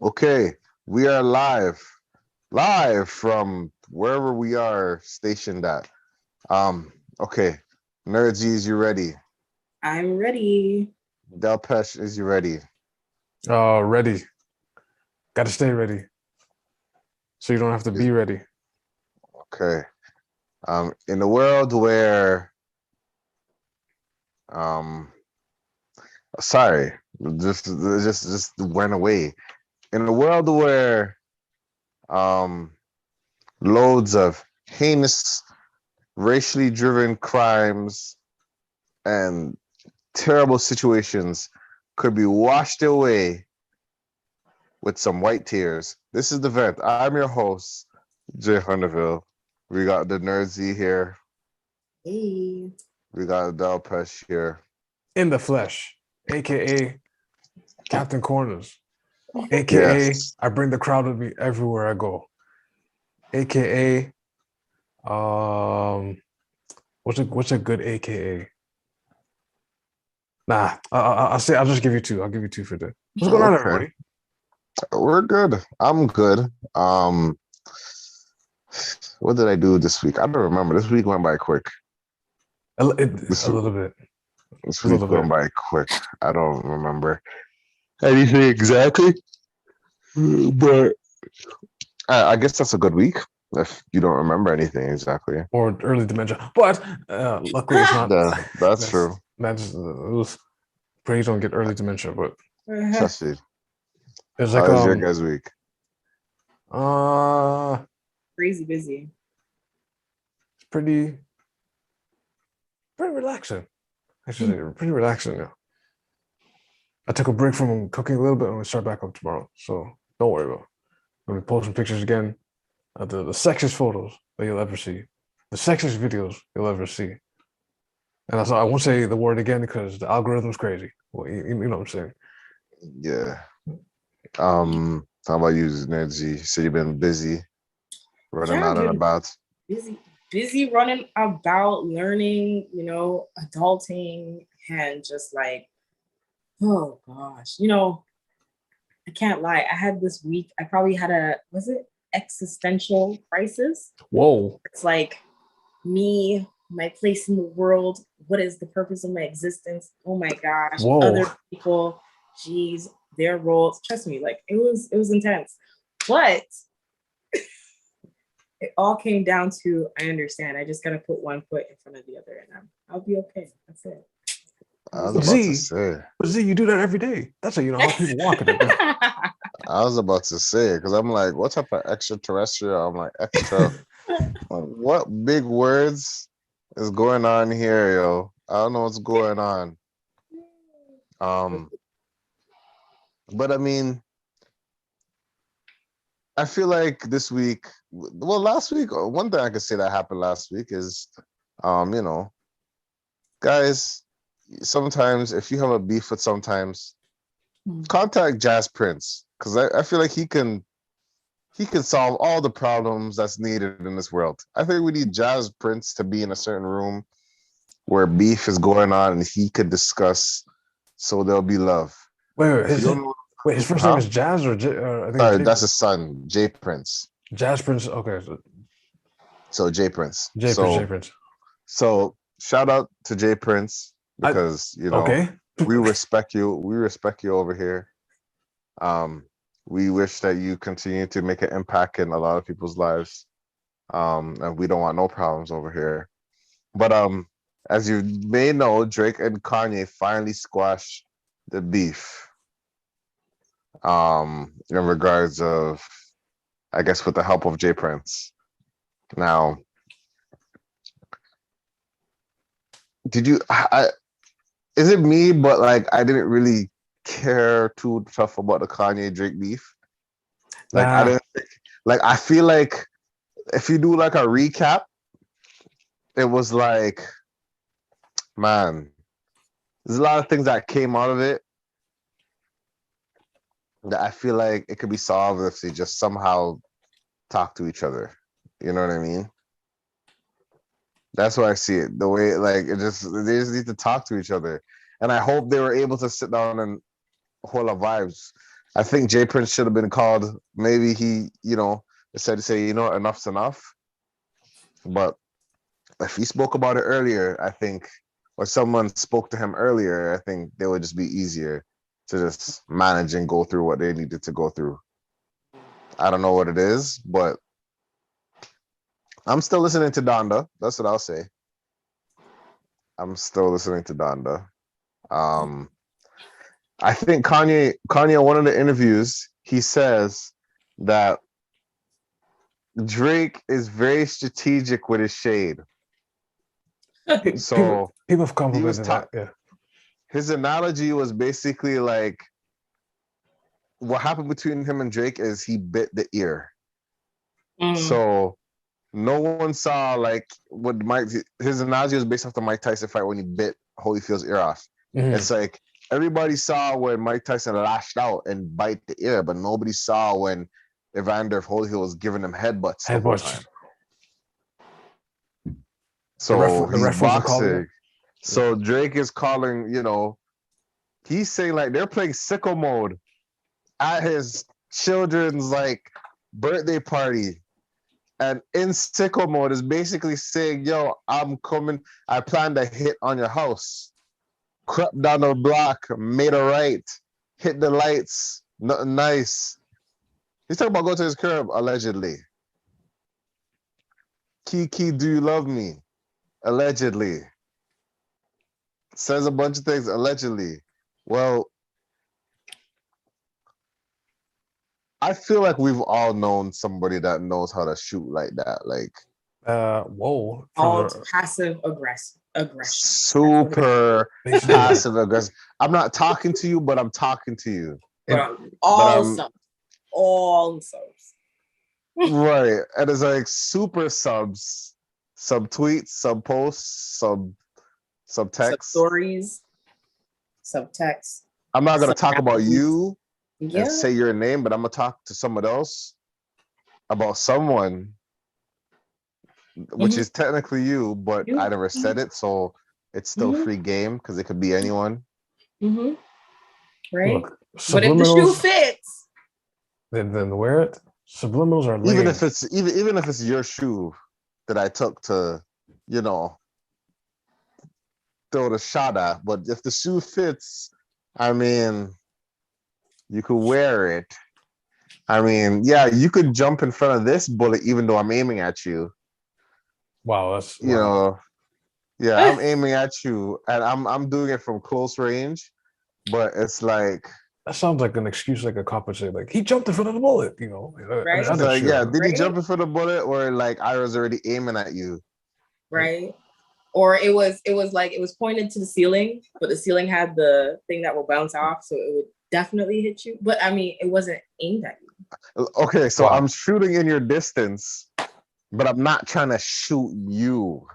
Okay, we are live from wherever we are stationed at. Okay, Nerdsies, you ready? I'm ready. Delpesh, is you ready? Ready. Got to stay ready, so you don't have to be ready. Okay. In a world where, um, sorry, just went away. In a world where, um, loads of heinous, racially driven crimes and terrible situations could be washed away with some white tears. This is the vent. I'm your host, Jay Hunterville. We got the Nerdsy here. Hey. We got Delpesh here. In the flesh, aka Captain Corners, aka Yes. I bring the crowd with me everywhere I go, aka what's a good AKA? Nah, I'll just give you two. I'll give you two for that. What's going on, Okay. everybody? We're good. I'm good. What did I do this week? I don't remember. This week went by quick. This A little bit, this a little week went bit. by quick. I don't remember anything exactly, but I guess that's a good week if you don't remember anything exactly. Or early dementia, but luckily it's not. Yeah, that's true. Pray you don't get early dementia, but Trust me. it's How like was your guys' week? uh Crazy busy. it's pretty relaxing. Actually, pretty relaxing now. I took a break from cooking a little bit and we start back up tomorrow. So don't worry about it. I'm gonna be posting pictures again. The sexiest photos that you'll ever see. The sexiest videos you'll ever see. And I won't say the word again because the algorithm's crazy. Well, you know what I'm saying. Yeah. How about you, Nedzi? You said you've been busy running Yeah, out and been about. busy running about, learning, adulting, and just like, oh gosh, I can't lie. I had this week, I probably had was it existential crisis? Whoa. It's like me, my place in the world. What is the purpose of my existence? Oh my gosh, Whoa. other people, geez, their roles. Trust me, like it was intense. But it all came down to I understand. I just gotta put one foot in front of the other, and I'll be okay. That's it. I was about to say. But Z, you do that every day. That's how you know how people walk it. I was about to say because I'm like, what type of extraterrestrial? I'm like, extra. What big words is going on here, yo? I don't know what's going on. Um, but I mean, I feel like this week, well, last week, one thing I could say that happened last week is, you know, guys, sometimes if you have a beef with sometimes, contact Jazz Prince because I feel like he can solve all the problems that's needed in this world. I think we need Jazz Prince to be in a certain room where beef is going on and he could discuss so there'll be love. Wait, If you don't know, his first name is Jazz or I think sorry, Jay. that's his son, Jay Prince. Jazz Prince. Okay, So Jay Prince. Jay Prince. So shout out to Jay Prince because okay. we respect you. We respect you over here. We wish that you continue to make an impact in a lot of people's lives. And we don't want no problems over here. But as you may know, Drake and Kanye finally squashed the beef. In regards of, I guess, with the help of Jay Prince. Now, did you? Is it me? But like, I didn't really care too tough about the Kanye Drake beef. Like, I didn't think. Like, I feel like if you do like a recap, it was like, man, there's a lot of things that came out of it that I feel like it could be solved if they just somehow talk to each other. You know what I mean? That's why I see it. The way like they just need to talk to each other. And I hope they were able to sit down and hold a vibes. I think Jay Prince should have been called. Maybe he, decided to say, enough's enough. But if he spoke about it earlier, I think, or someone spoke to him earlier, I think they would just be easier to just manage and go through what they needed to go through. I don't know what it is, but I'm still listening to Donda. That's what I'll say. I'm still listening to Donda. I think Kanye, in one of the interviews, he says that Drake is very strategic with his shade. So people have complimented that. Yeah. His analogy was basically like what happened between him and Drake is he bit the ear. So no one saw like what his analogy was based off the Mike Tyson fight when he bit Holyfield's ear off. It's like everybody saw when Mike Tyson lashed out and bite the ear, but nobody saw when Evander Holyfield was giving him headbutts the whole time. So the ref wasn't calling it. So Drake is calling, he's saying like they're playing sicko mode at his children's like birthday party. And in sicko mode is basically saying, yo, I'm coming. I plan to hit on your house. Crept down the block, made a right, hit the lights, nothing nice. He's talking about going to his crib, allegedly. Kiki, do you love me? Allegedly. Says a bunch of things, allegedly. Well, I feel like we've all known somebody that knows how to shoot like that. Like, whoa. All passive aggression. Super passive aggressive. I'm not talking to you, but I'm talking to you. All subs. Right. And it's like super subs, sub tweets, sub posts, sub text. Sub stories, sub text. I'm not gonna talk about you and say your name, but I'm gonna talk to someone else about someone, which is technically you, but I never said it, so it's still free game because it could be anyone. Right. Look, but if the shoe fits, then wear it. Subliminals are lame. Even if it's your shoe that I took to, throw the shot at, but if the shoe fits, I mean, you could wear it. I mean, yeah, you could jump in front of this bullet even though I'm aiming at you. Wow, that's I'm aiming at you and I'm doing it from close range, but it's like that sounds like an excuse, like a cop would say, like he jumped in front of the bullet, Right. It's like, did he jump in front of the bullet, or like I was already aiming at you? Right. Or it was pointed to the ceiling, but the ceiling had the thing that will bounce off, so it would definitely hit you. But I mean, it wasn't aimed at you. Okay, so I'm shooting in your distance, but I'm not trying to shoot you.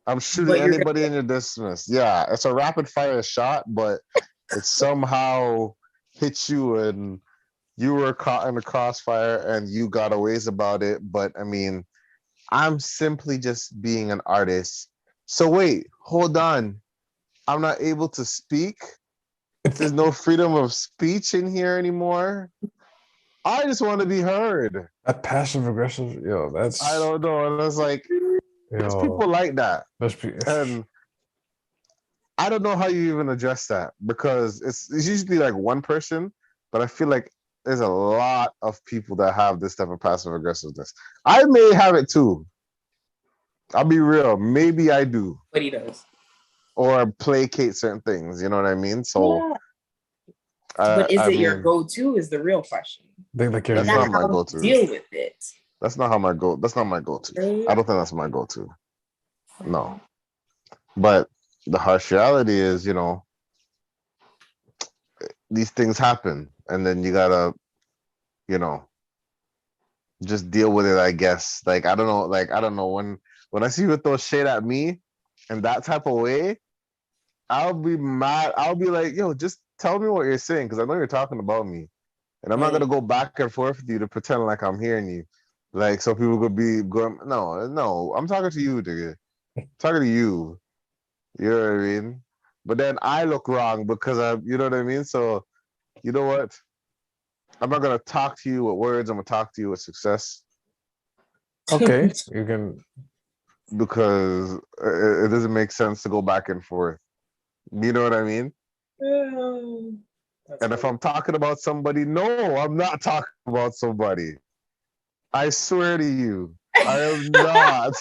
I'm shooting anybody in your distance. Yeah, it's a rapid fire shot, but it somehow hit you and you were caught in the crossfire and you got a ways about it. But I mean, I'm simply just being an artist. So wait, hold on. I'm not able to speak. There's no freedom of speech in here anymore. I just want to be heard. That passive aggressive, that's I don't know. And it's like there's people like that. And I don't know how you even address that because it's usually like one person, but I feel like there's a lot of people that have this type of passive aggressiveness. I may have it too. I'll be real. Maybe I do. But he does. Or placate certain things. You know what I mean? So, but is it your go-to? Is the real question. That's not my go-to. Deal with it. That's not my go-to. Right? I don't think that's my go-to. No. But the harsh reality is, these things happen, and then you gotta, just deal with it, I guess. Like, I don't know when I see you throw shade at me in that type of way, I'll be mad. I'll be like, yo, just tell me what you're saying, because I know you're talking about me. And I'm not gonna go back and forth with you to pretend like I'm hearing you. Like, so people could be going, no, I'm talking to you, nigga. I'm talking to you. You know what I mean? But then I look wrong because you know what I mean? So, you know what? I'm not gonna talk to you with words. I'm gonna talk to you with success Okay, you can. because it doesn't make sense to go back and forth. You know what I mean? That's And if funny. I'm talking about somebody, no, I'm not talking about somebody. I swear to you, I am not.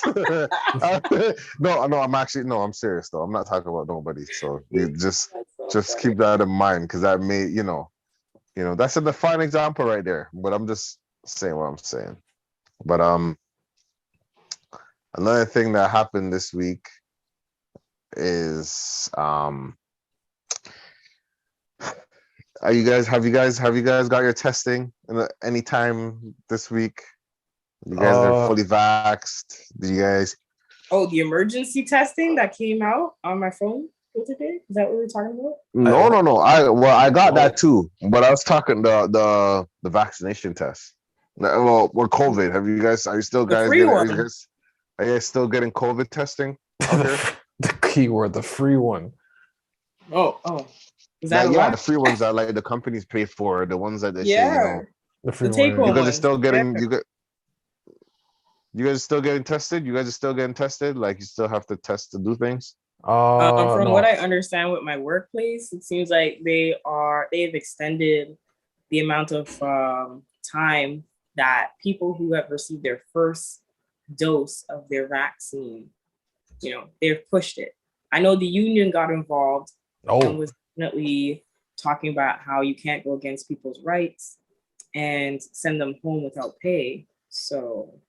No, I'm actually no, I'm serious though. I'm not talking about nobody. So you That's so just funny. keep that in mind because that may, that's a defining example right there. But I'm just saying what I'm saying. But another thing that happened this week is have you guys got your testing any time this week? You guys are fully vaxxed. Did you guys? Oh, the emergency testing that came out on my phone the other day? Is that what we're talking about? No. I got that too, but I was talking the vaccination test. Well, or COVID. Are you still The guys free getting? one. Are you guys still getting COVID testing out here? The keyword, the free one. Oh. Is that a Yeah, lot? the free ones that like the companies pay for, the ones that they say, The free The take one. you home guys are ones. still getting Yeah. you guys are still getting tested. You guys are still getting tested. Like you still have to test to do things. From No. what I understand with my workplace, it seems like they've extended the amount of time that people who have received their first dose of their vaccine, they've pushed it. I know the union got involved and was definitely talking about how you can't go against people's rights and send them home without pay. So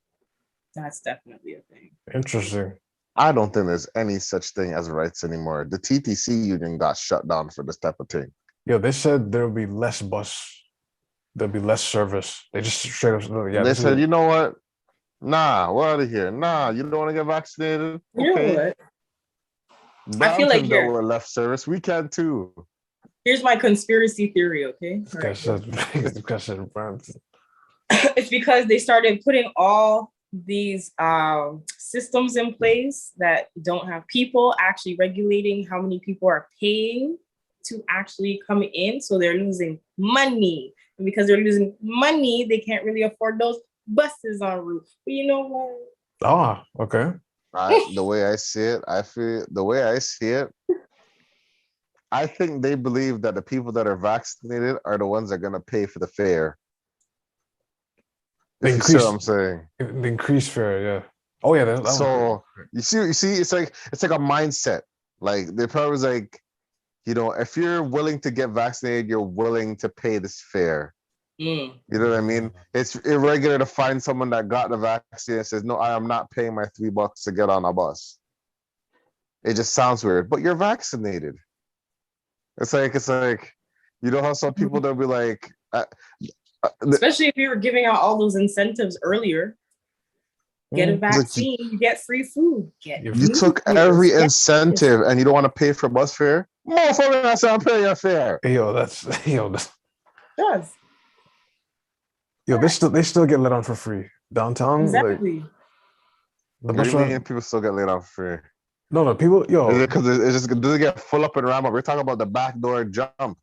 that's definitely a thing. Interesting. I don't think there's any such thing as rights anymore. The TTC union got shut down for this type of thing. Yo, they said there'll be less there'll be less service. They just straight up, yeah. They said, you know what? Nah, we're out of here. Nah, you don't want to get vaccinated? You know Okay. what? I feel like here. We're left service. We can too. Here's my conspiracy theory, okay? It's because they started putting all these systems in place that don't have people actually regulating how many people are paying to actually come in. So they're losing money. And because they're losing money, they can't really afford those buses en route. But you know what? Okay. The way I see it, I think they believe that the people that are vaccinated are the ones that are going to pay for the fare. The you see what I'm saying? The increased fare, yeah. Oh yeah. So you see, it's like a mindset. Like they probably was like, if you're willing to get vaccinated, you're willing to pay this fare. You know what I mean? It's irregular to find someone that got the vaccine and says, no, I am not paying my $3 to get on a bus. It just sounds weird, but you're vaccinated. It's like how some people they'll be like, especially if you were giving out all those incentives earlier. Get a vaccine, you get free food. You took every incentive and you don't want to pay for bus fare? Motherfucker, that's not paying your fare. Does. Yo, they still get let on for free downtown. Exactly. What do you mean people still get let on for free? No, people. Yo, because does it get full up and ram up? We're talking about the backdoor jump.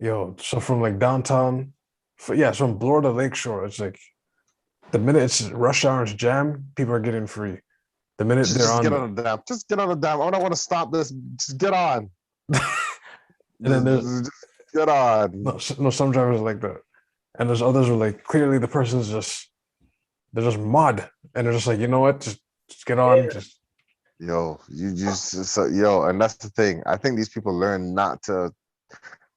Yo, so from like downtown, from Bloor to Lakeshore, it's like the minute it's rush hour, it's jam, people are getting free. The minute they're on, get on the dam. Just get on the dam. I don't want to stop this. Just get on. And then just get on. No, some drivers are like that, and there's others who like clearly the person's they're just mod, and they're just like, you know what, just get on. Just and that's the thing. I think these people learn not to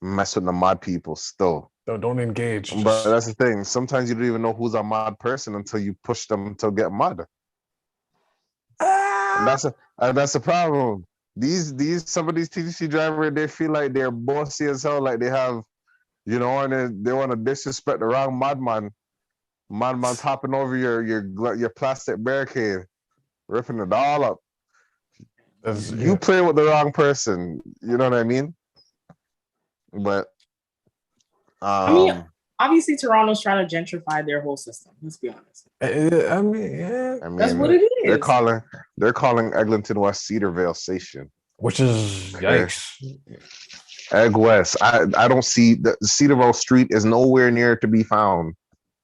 mess with the mod people still. Don't engage. But that's the thing. Sometimes you don't even know who's a mod person until you push them to get mod. And that's the problem. Some of these TTC drivers, they feel like they're bossy as hell, like they have, and they want to disrespect the wrong madman. Madman's hopping over your plastic barricade, ripping it all up. You play with the wrong person. You know what I mean? But I mean, obviously Toronto's trying to gentrify their whole system. Let's be honest. I mean, that's what it is. They're calling Eglinton West Cedarville Station, which is yikes. Egg West. I don't see the Cedarville Street is nowhere near to be found.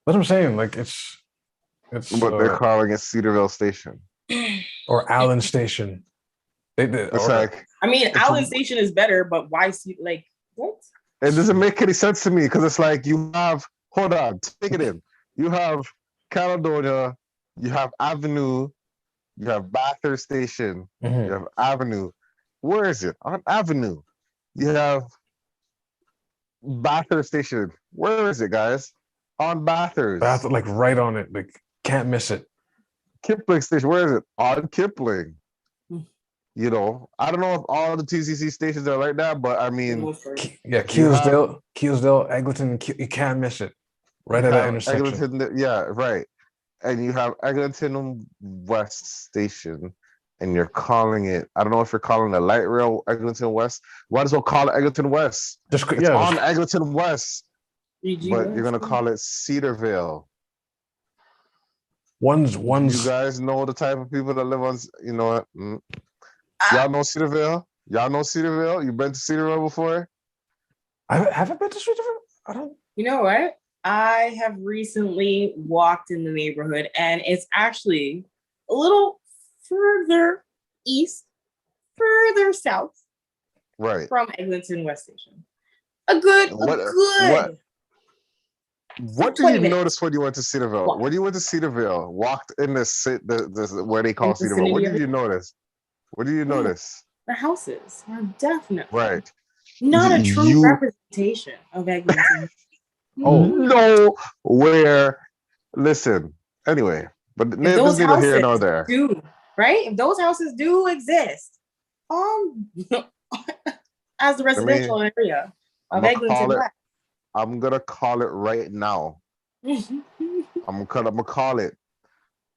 That's what I'm saying. Like it's But they're calling it Cedarville Station. or Allen Station. It's like I mean, Allen Station is better, but why see like what? It doesn't make any sense to me because it's like you have hold on, take it in. You have Caledonia, you have Avenue, you have Bathurst Station, you have Avenue. Where is it? On Avenue. You have Bathurst Station. Where is it, guys? On Bathurst. Like right on it. Like can't miss it. Kipling Station. Where is it? On Kipling. You know, I don't know if all the TCC stations are like that, but I mean, yeah, Keelsdale, Eglinton, you can't miss it. Right at that intersection. Eglinton, yeah, right. And you have Eglinton West Station, and you're calling it. I don't know if you're calling the light rail Eglinton West. Might as well call it Eglinton West. It's on Eglinton West, but you're gonna call it Cedarville. One's. You guys know the type of people that live on. You know what? Y'all know Cedarville? Y'all know Cedarville? You been to Cedarville before? I haven't been to Cedarville. I don't. You know what? I have recently walked in the neighborhood, and it's actually a little further east, further south, right, from Eglinton West Station. What did you notice when you went to Cedarville? What? When you went to Cedarville, walked in the where they call Cedarville, what did you notice? What do you notice? The houses are definitely right. Not a true representation of Eglinton. Oh no! Where? Listen. Anyway, but this neither here nor there. Right? If those houses do exist, as the residential area of Eglinton, I'm gonna call it right now. I'm gonna call it.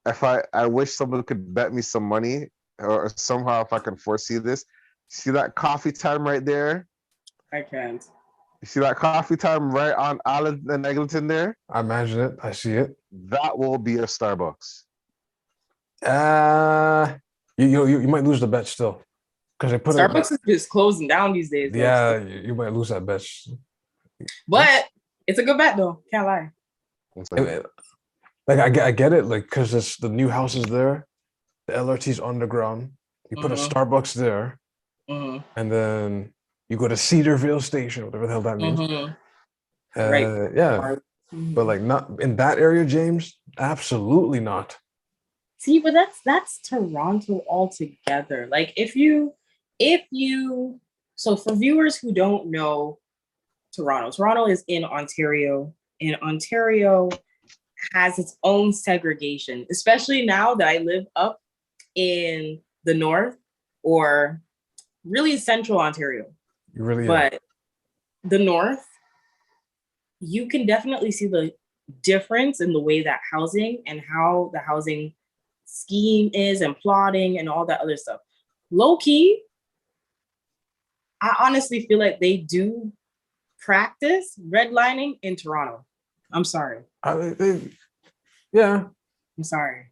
If I wish someone could bet me some money. Or somehow, if I can foresee this, see that coffee time right there? I can't. You see that coffee time right on Allen and Eglinton there? I imagine it. I see it. That will be a Starbucks. You might lose the bet still because they put Starbucks is just closing down these days. Yeah, you might lose that bet. But it's a good bet though. Can't lie. Like I get it, like because it's the new houses there. The LRT's underground. You put a Starbucks there, and then you go to Cedarville Station, whatever the hell that means. Right. Yeah. But like not in that area, James. Absolutely not. See, but that's Toronto altogether. Like if you so for viewers who don't know Toronto is in Ontario, and Ontario has its own segregation, especially now that I live up in the north or really central Ontario. But the north, you can definitely see the difference in the way that housing and how the housing scheme is and plotting and all that other stuff. Low key, I honestly feel like they do practice redlining in Toronto. I'm sorry. Yeah. I'm sorry.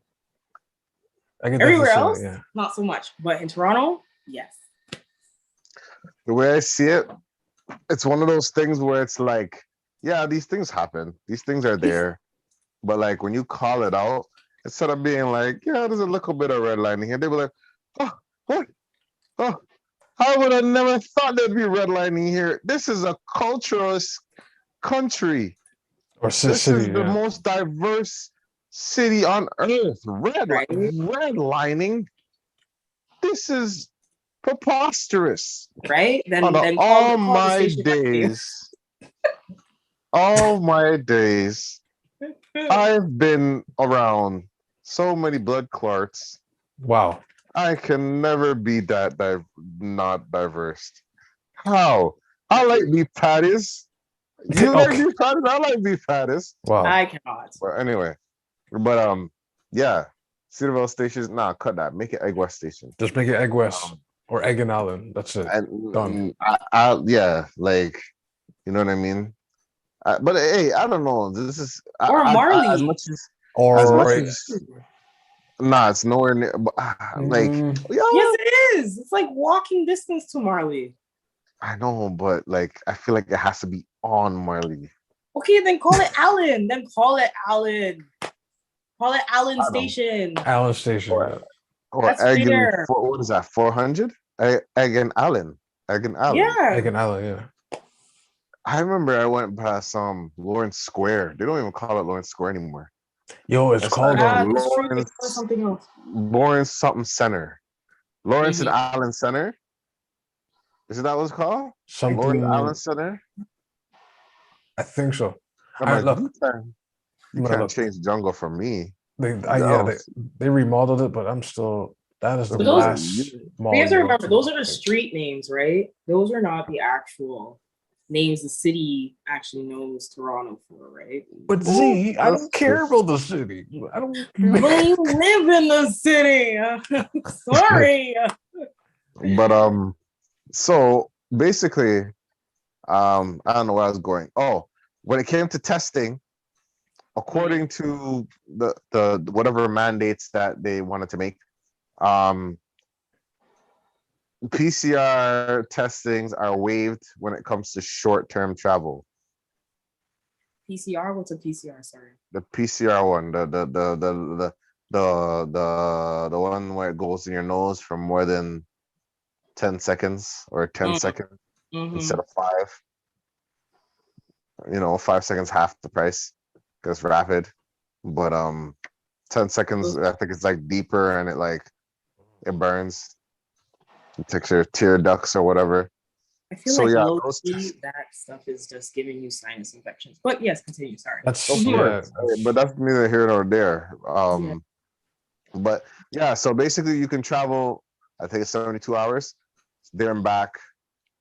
Everywhere else, not so much. But in Toronto, yes. The way I see it, it's one of those things where it's like, yeah, these things happen. These things are there. But like when you call it out, instead of being like, yeah, there's a little bit of redlining here, they were like, oh, what? Oh, I would have never thought there'd be redlining here. This is a cultural country. Or this is the most diverse city on earth. Redlining. This is preposterous. Right? Then all my days, I've been around so many blood clots. Wow. I can never be that not diverse. How? I like beef patties. You like beef patties? I like beef patties. Wow. I cannot. But anyway, yeah. Cedarville Station. Nah, cut that. Make it Egg West Station. Just make it Egg West or Egg and Allen. That's it. Done. Yeah, like, you know what I mean? But hey, I don't know. This is Marley. As much as nah, it's nowhere near. Like, yes, it is. It's like walking distance to Marley. I know, but like I feel like it has to be on Marley. Okay, then call it Allen. Then call it Allen. Call it Allen I don't. Station. Allen Station. Or, Yeah. or That's Egg and fair. what is that? 400? Egg and Allen. Egg and Allen. Yeah. Egg and Allen. Yeah. I remember I went past Lawrence Square. They don't even call it Lawrence Square anymore. Yo, it's It's called like That's true. They call it Lawrence something else. Lawrence something Center. Lawrence and Mhm. Allen Center. Is that what it's called? Lawrence something. Allen Center. I think so. I'm I like, look. you I'm gonna can't look. change jungle for me. Yeah, they remodeled it, but I'm still. That is the But those- last But you mall have to you remember, went those to. are the street names, right? Those are not the actual names the city actually knows Toronto for, right? But Z, I don't care about the city. I don't. But you live in the city. Sorry. But so basically, I don't know where I was going. Oh, when it came to testing, according to the whatever mandates that they wanted to make, PCR testings are waived when it comes to short-term travel. PCR? What's a PCR? Sorry. The PCR one, the one where it goes in your nose for more than 10 seconds or 10 Mm. seconds Mhm. instead of 5. 5 seconds half the price because rapid. But 10 seconds, I think it's like deeper and it burns. It takes your tear ducts or whatever. I feel So like yeah, low those key, that stuff is just giving you sinus infections. But yes, continue. Sorry. That's of yeah. course, but that's neither here nor there. But yeah, so basically you can travel, I think it's 72 hours there and back.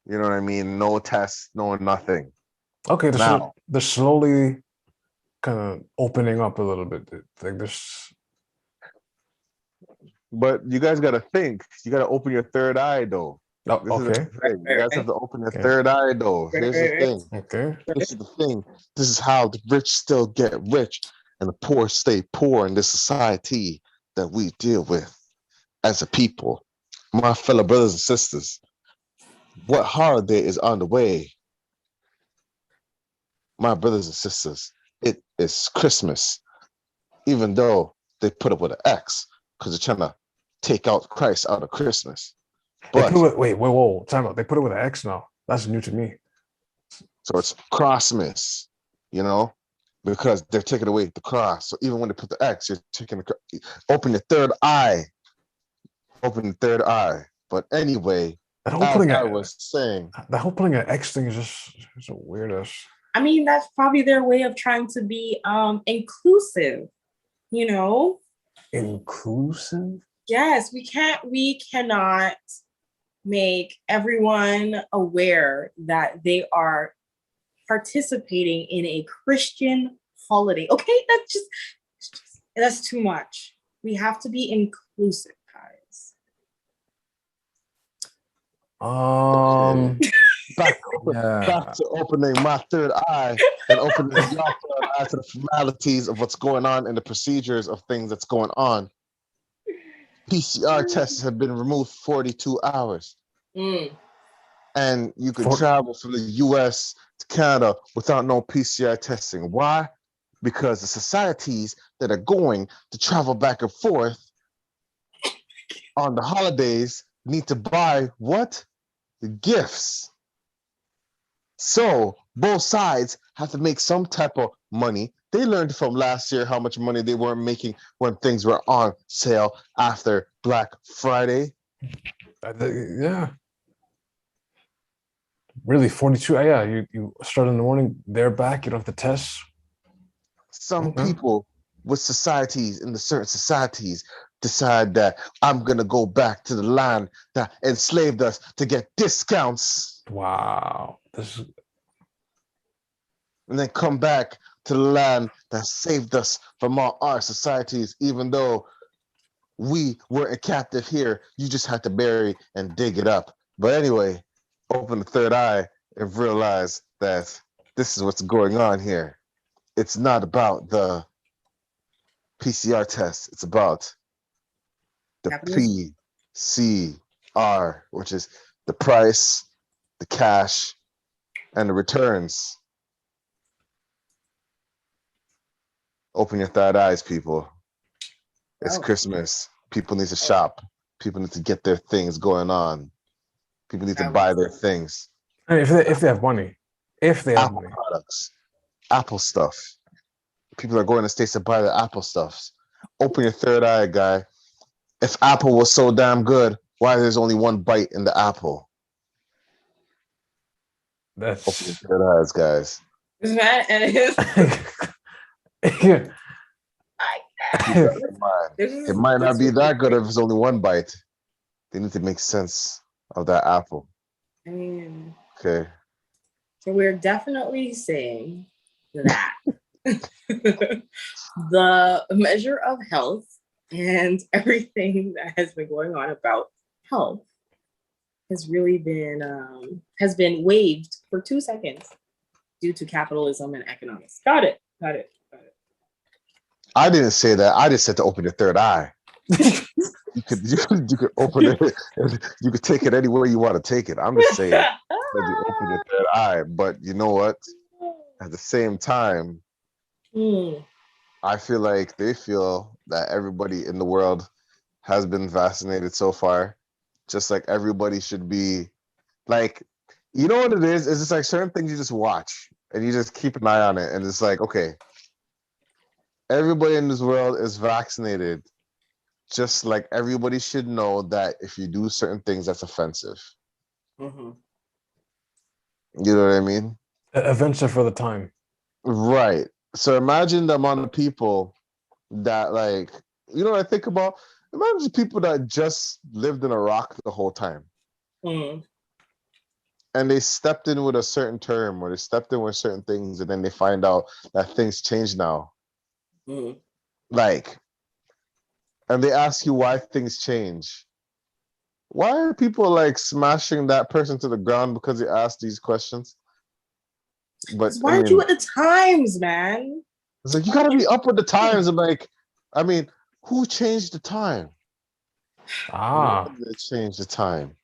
You know what I mean? No tests, no nothing. Okay, Now, they're slowly kind of opening up a little bit. Like this. but you guys got to think. You got to open your third eye, though. Oh, This is the okay. thing. You guys have to open your Okay. third eye, though. Here's the thing. Okay. This is the thing. This is how the rich still get rich and the poor stay poor in this society that we deal with as a people. My fellow brothers and sisters, what holiday is on the way? My brothers and sisters, it is Christmas, even though they put it with an X because they're trying to take out Christ out of Christmas. They But put it with, wait, whoa, time out. They put it with an X now. That's new to me. so it's Crossmas, because they're taking away the cross. So even when they put the X, you're taking open your third eye. Open the third eye. But anyway, That whole as putting I was saying, an X thing is just it's a weirdest. I mean, that's probably their way of trying to be inclusive, Inclusive? Yes, we cannot make everyone aware that they are participating in a Christian holiday. Okay, that's too much. We have to be inclusive, guys. back Yeah. to opening my third eye and opening your third eye to the formalities of what's going on and the procedures of things that's going on. PCR tests have been removed 42 hours. And you can travel from the US to Canada without no PCR testing. Why? Because the societies that are going to travel back and forth on the holidays need to buy what? The gifts. So both sides have to make some type of money. They learned from last year how much money they weren't making when things were on sale after Black Friday. Yeah. Really, 42. Yeah, you start in the morning, they're back, you don't have to test. Some people with societies, in the certain societies, decide that I'm going to go back to the land that enslaved us to get discounts. Wow. And then come back to the land that saved us from all our societies, even though we weren't captive here. You just had to bury and dig it up. But anyway, open the third eye and realize that this is what's going on here. It's not about the PCR test. It's about the PCR, which is the price, the cash, and the returns. Open your third eyes, people. It's Oh. Christmas. People need to shop. People need to get their things going on. People need to buy their things. And if they have money, if they have Apple money. products, Apple stuff. People are going to States to buy the Apple stuffs. Open your third eye, guy. If Apple was so damn good, why there's only one bite in the apple? Open your That's third eyes, guys. Man, and his, yeah. It might not be that good if it's only one bite. They need to make sense of that apple. I mean, Okay. so we're definitely saying that the measure of health and everything that has been going on about health has really been waived for 2 seconds due to capitalism and economics. Got it. I didn't say that. I just said to open your third eye. You could open it. You could take it anywhere you want to take it. I'm just saying that you open your third eye. But you know what? At the same time, I feel like they feel that everybody in the world has been vaccinated so far, just like everybody should be. Like, you know what it is? It's just like certain things you just watch and you just keep an eye on it, and it's like, okay, everybody in this world is vaccinated, just like everybody should know that if you do certain things, that's offensive. Mm-hmm. You know what I mean? Events are for the time. Right. So imagine the amount of people that, like, you know what I think about? Imagine people that just lived in a rock the whole time. Mm-hmm. And they stepped in with a certain term, or they stepped in with certain things, and then they find out that things change now. Mm-hmm. Like, and they ask you why things change. Why are people like smashing that person to the ground because they asked these questions? But why aren't you at the times, man? It's like, you gotta be up with the times. I'm like, I mean, who changed the time? They changed the time.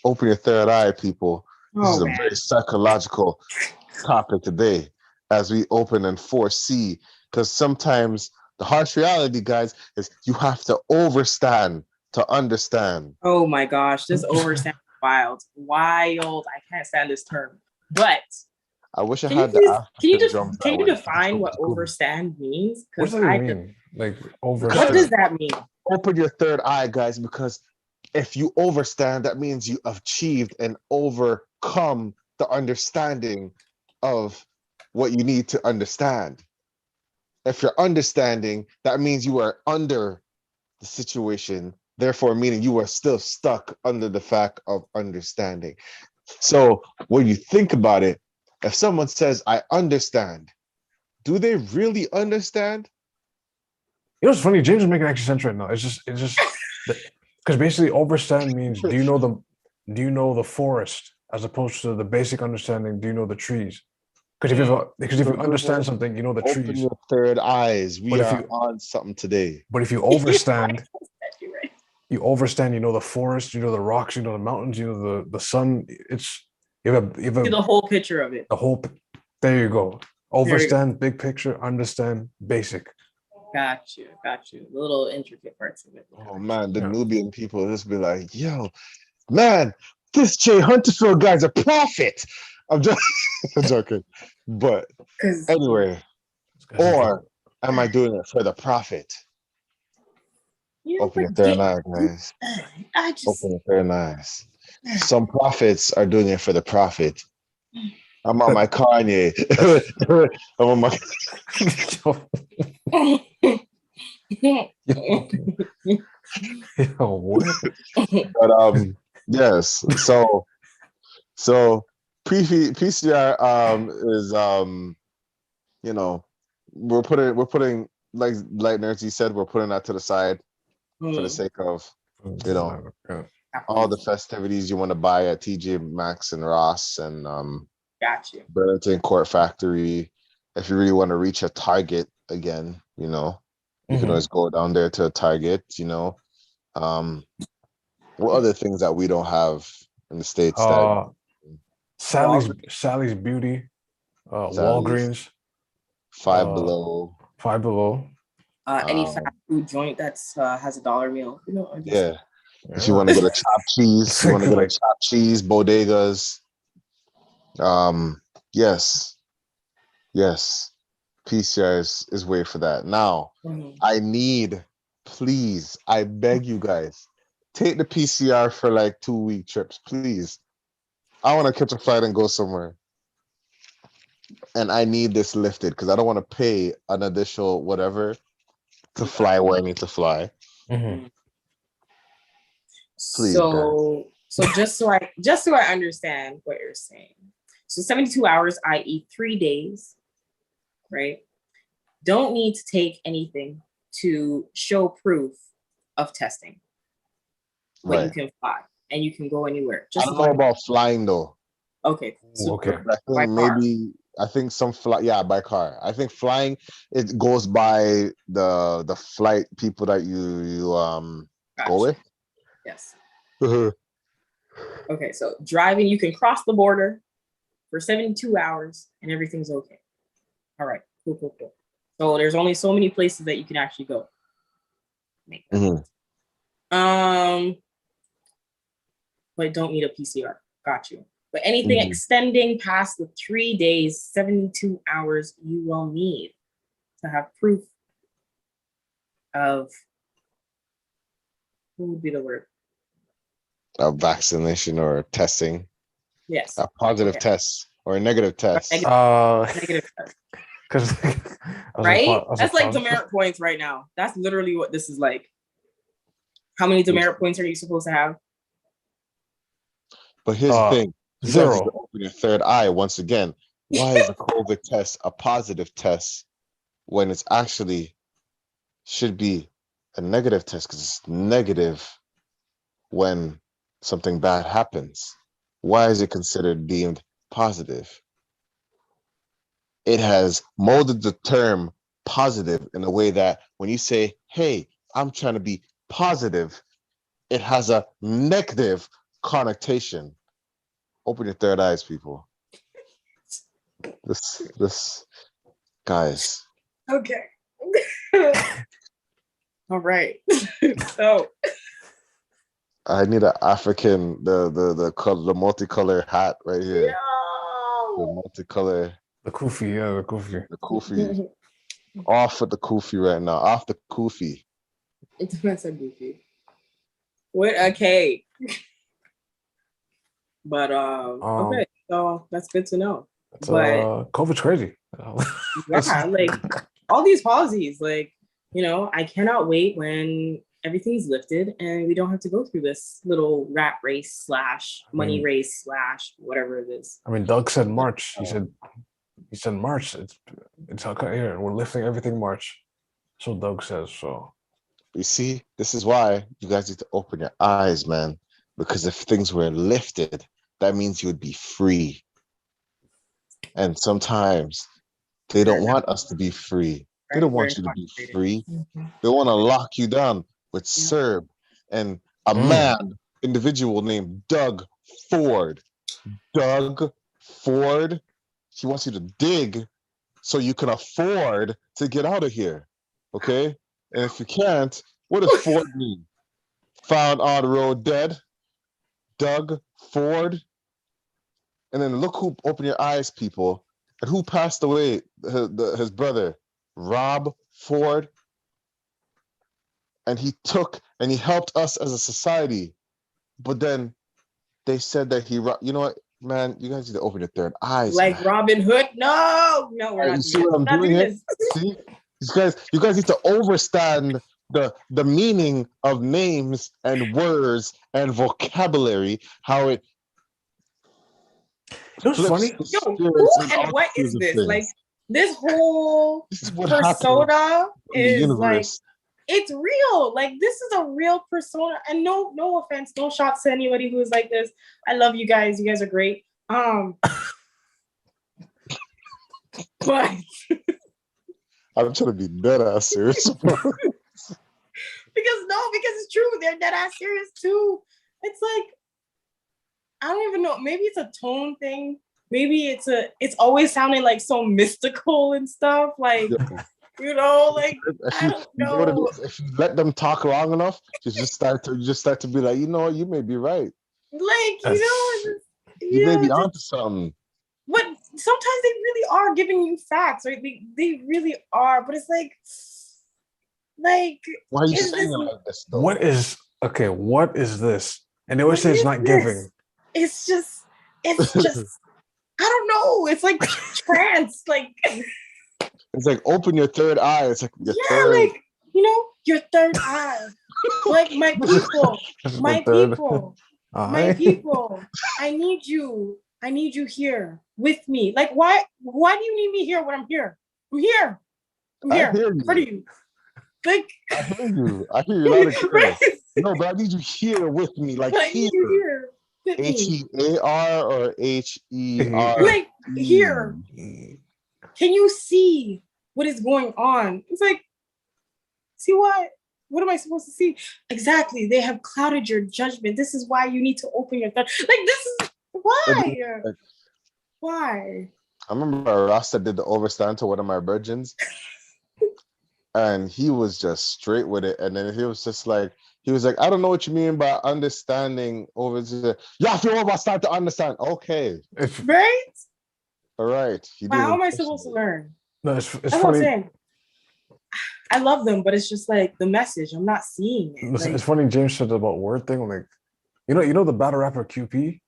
Open your third eye, people. This is a very psychological topic today as we open and foresee, because sometimes the harsh reality, guys, is you have to overstand to understand. Oh my gosh, this overstand wild. I can't stand this term. But I wish I can had you define what overstand means? What does that mean? Like overstand. What does that mean? Open your third eye, guys, because if you overstand, that means you achieved and overcome the understanding of what you need to understand. If you're understanding, that means you are under the situation, therefore meaning you are still stuck under the fact of understanding. So when you think about it, if someone says, I understand, do they really understand? You know what's funny? James is making actually sense right now. It's just because basically overstand means do you know the forest, as opposed to the basic understanding, do you know the trees? Because if you understand something, you know the trees. Open your third eyes. We are on something today. But if you overstand, you know the forest, you know the rocks, you know the mountains, you know the sun. It's you have the whole picture of it. There you go. Overstand big picture, understand basic. Got you. The little intricate parts of it. Oh man, the Nubian people just be like, yo, man, this Jay Hunterfield guy's a prophet. I'm just joking. But anyway, or am I doing it for the profit? Open your third eye, guys. Open your third eyes. Some prophets are doing it for the profit. I'm on my Kanye. I'm on my. But yes. So PCR is you know, we're putting like Light Nerds, he said, we're putting that to the side for the sake of, you know, all the festivities you want to buy at TJ Maxx and Ross and Burlington Court Factory. If you really want to reach a Target again, you know, you can always go down there to a Target, you know. What other things that we don't have in the States? Sally's Beauty, Sally's. Walgreens, Five Below. Five Below. Any fast food joint that's has a dollar meal, you know, or just, Yeah. If you want to get a chopped cheese, you want to get a chopped cheese, bodegas. Yes. PCR is way for that. Now, I need, please, I beg you guys, take the PCR for like 2-week trips, please. I want to catch a flight and go somewhere. And I need this lifted because I don't want to pay an additional whatever to fly where I need to fly. Mm-hmm. Please, so just so I understand what you're saying. So 72 hours, i.e. 3 days, right? Don't need to take anything to show proof of testing. But you can fly and you can go anywhere. I don't know about flying though. Okay. So Okay. I think some by car. I think flying, it goes by the flight people that you go with. Yes. Okay, so driving, you can cross the border for 72 hours and everything's okay. All right, cool. So there's only so many places that you can actually go. But don't need a PCR. Got you. But anything extending past the 3 days, 72 hours, you will need to have proof of, what would be the word? A vaccination or testing. Yes. A positive test or a negative test. Negative test. Right? That's like demerit points right now. That's literally what this is like. How many demerit points are you supposed to have? But here's the thing. You 0. guys need to open your third eye once again. Why is a COVID test a positive test when it's actually should be a negative test? Because it's negative when something bad happens. Why is it considered deemed positive? It has molded the term positive in a way that when you say, hey, I'm trying to be positive, it has a negative connotation. Open your third eyes, people. This guys. Okay. All right. So I need an African, the multicolor hat right here. No. The multicolor. The kufi, yeah, the kufi. The kufi. Off with the kufi right now. Off the kufi. It depends on goofy. What? Okay. But okay, so that's good to know. But COVID's crazy. yeah, like all these policies, like, you know, I cannot wait when everything's lifted and we don't have to go through this little rat race / money race / whatever it is. I mean, Doug said March. He said March. It's okay here. We're lifting everything March. So Doug says so. You see, this is why you guys need to open your eyes, man. Because if things were lifted, that means you would be free. And sometimes they don't want us to be free. They don't want you to be free. They want to lock you down with CERB and a man, individual named Doug Ford. Doug Ford, he wants you to dig so you can afford to get out of here. Okay? And if you can't, what does Ford mean? Found on the road dead. Doug Ford. And then look who opened your eyes, people. And who passed away? His brother, Rob Ford. And he took and he helped us as a society. But then they said that you know what, man, you guys need to open your third eyes. Like man. Robin Hood? No, we're not. You see what I'm doing here? See? You guys need to understand the meaning of names and words and vocabulary, how it It's funny. Yo, who and what is this? Like this whole persona is like, it's real. Like this is a real persona. And no offense, no shots to anybody who is like this. I love you guys. You guys are great. But I'm trying to be dead ass serious. because it's true. They're dead ass serious too. It's like, I don't even know. Maybe it's a tone thing. Maybe it's always sounding like so mystical and stuff. Like, you know, like I don't You know what it know. is? If you let them talk long enough, you just start to be like, you know what, you may be right. Like, you know, just, You may be just, onto something. but sometimes they really are giving you facts, right? They really are, but it's like Why are you is saying this it like this though? What is this? And they always what say it's is not this? giving. It's just I don't know. It's like trance, like It's like open your third eye. It's like your yeah, third. like you know, your third eye. Like my people, This is my the third people, my eye. people. I need you. I need you here with me. Like why do you need me here when I'm here? I'm here. I'm I here hear in front you. of you. Like I hear you. I hear you loud and clear. right? No, but I need you here with me, like I here. need you here with me. HEAR or HER? Like here. Can you see what is going on? It's like, see what? What am I supposed to see? Exactly. They have clouded your judgment. This is why you need to open your thought. Like this is why. Why? I remember Rasta did the overstand to one of my virgins, and he was just straight with it. And then he was just like, I don't know what you mean by understanding over to you have to overstand to understand. Okay. Right? All right. But how am I supposed to learn? No, it's That's what I'm funny. saying. I love them, but it's just like the message. I'm not seeing it. It's Like, funny. James said about word thing. Like, you know the battle rapper QP.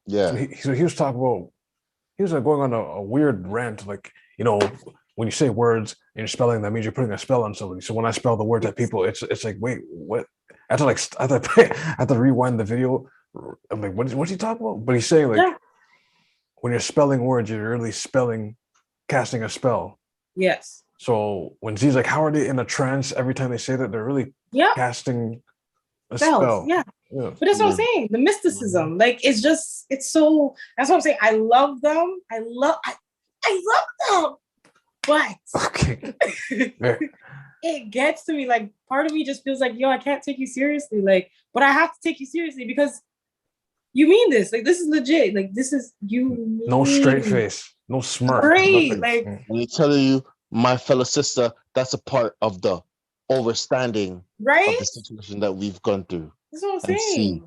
Yeah. So he was talking about. He was like going on a weird rant. Like, you know, when you say words and you're spelling, that means you're putting a spell on somebody. So when I spell the words at people, it's like, wait, what? I have to rewind the video. I'm like, what's he talking about? But he's saying like, yeah. when you're spelling words, you're really casting a spell. Yes. So when Z's like, how are they in a trance every time they say that? They're really casting a spell. Yeah. But that's what I'm saying. The mysticism, like it's so. That's what I'm saying. I love them. I love them. But Okay. it gets to me. Like part of me just feels like, yo, I can't take you seriously. Like, but I have to take you seriously because you mean this. Like this is legit. Like this is you. No straight face. No smirk. Great. Like I'm telling you, my fellow sister, that's a part of the overstanding of the situation that we've gone through. That's what I'm saying. See,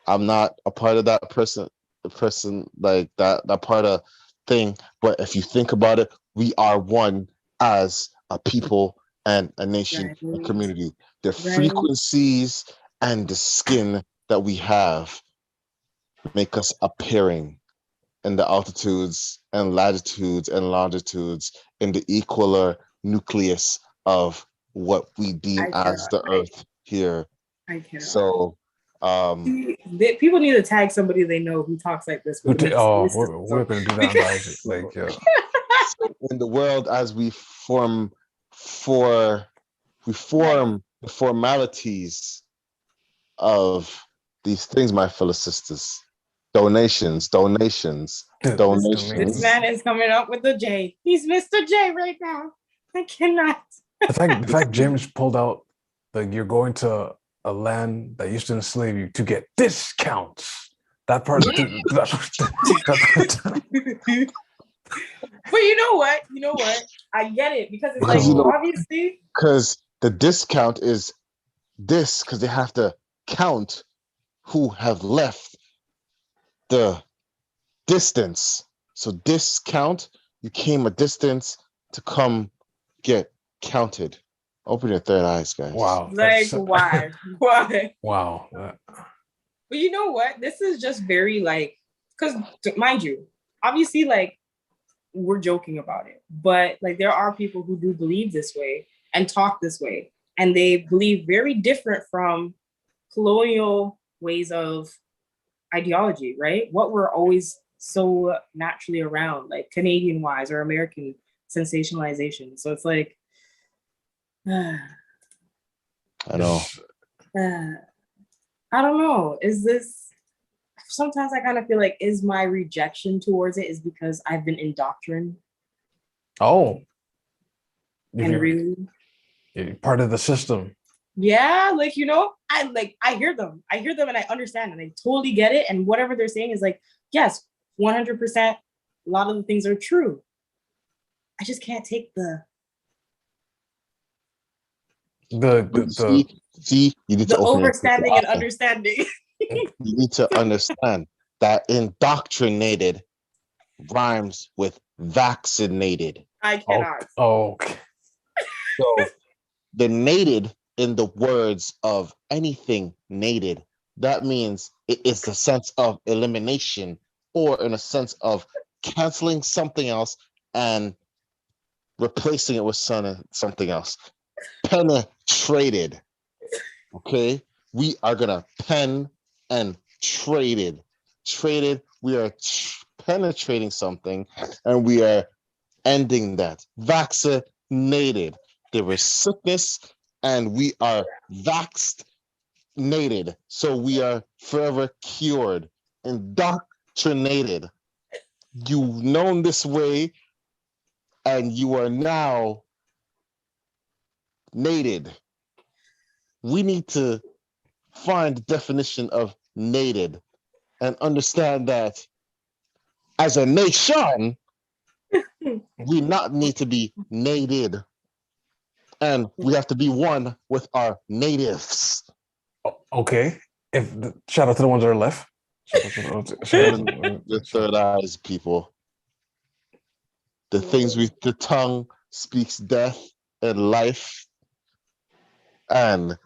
I'm not a part of that person, the person like that part of thing. But if you think about it, we are one as a people and a nation, a community. The frequencies and the skin that we have make us appearing in the altitudes and latitudes and longitudes in the equaler nucleus of what we deem as the earth here. I cannot. So people need to tag somebody they know who talks like this. We're gonna do that, guys. Like in the world as we form the formalities of these things, my fellow sisters. Donations. This man is coming up with the J. He's Mr. J right now. I cannot. The fact James pulled out like you're going to a land that used to enslave you to get discounts. That part. But you know what? I get it because it's like obviously because the discount is this because they have to count who have left the distance. So discount, you came a distance to come get counted. Open your third eyes, guys. Wow. Like why? Why? Wow. But you know what? This is just very like, because mind you, obviously like we're joking about it, but like there are people who do believe this way and talk this way, and they believe very different from colonial ways of ideology, right? What we're always so naturally around, like Canadian wise or American sensationalization. So it's like, I know. I don't know. Is this, sometimes I kind of feel like, is my rejection towards it is because I've been indoctrinated? Oh. And really? You're part of the system. Yeah, like, I hear them. I hear them and I understand and I totally get it. And whatever they're saying is like, yes, 100%. A lot of the things are true. I just can't take the See, you need to open your overstanding and understanding. You need to understand that indoctrinated rhymes with vaccinated. I cannot. Okay. So the nated in the words of anything nated, that means it is a sense of elimination or in a sense of canceling something else and replacing it with something else. Penetrated. Okay, we are gonna pen and traded. We are penetrating something, and we are ending that. Vaccinated. There was sickness, and we are vaccinated. So we are forever cured. Indoctrinated. You've known this way, and you are now nated. We need to find the definition of nated and understand that as a nation, we not need to be nated, and we have to be one with our natives. Okay. Shout out to the ones that are left. The third eyes people. The things the tongue speaks death and life, and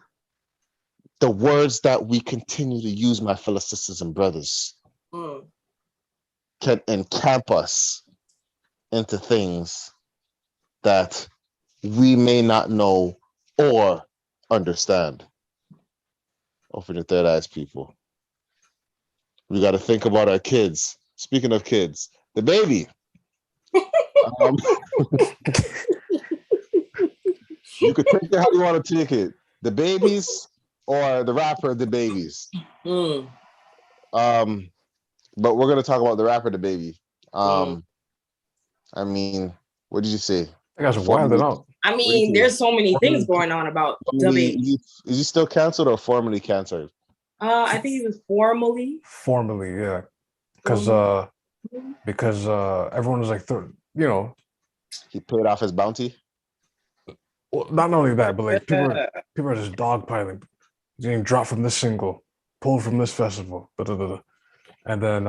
the words that we continue to use, my fellow sisters and brothers, can encamp us into things that we may not know or understand. Open your third eyes, people. We got to think about our kids. Speaking of kids, DaBaby. You could take it how you want to take it. The babies or the rapper, DaBaby. But we're gonna talk about the rapper, DaBaby. I mean, what did you say? I got wild out. I mean, there's so many things going on about DaBaby. Is he still canceled or formally canceled? I think he was formally, yeah, because everyone was like, he paid off his bounty. Well, not only that, but like people are just dogpiling, getting dropped from this single, pulled from this festival, and then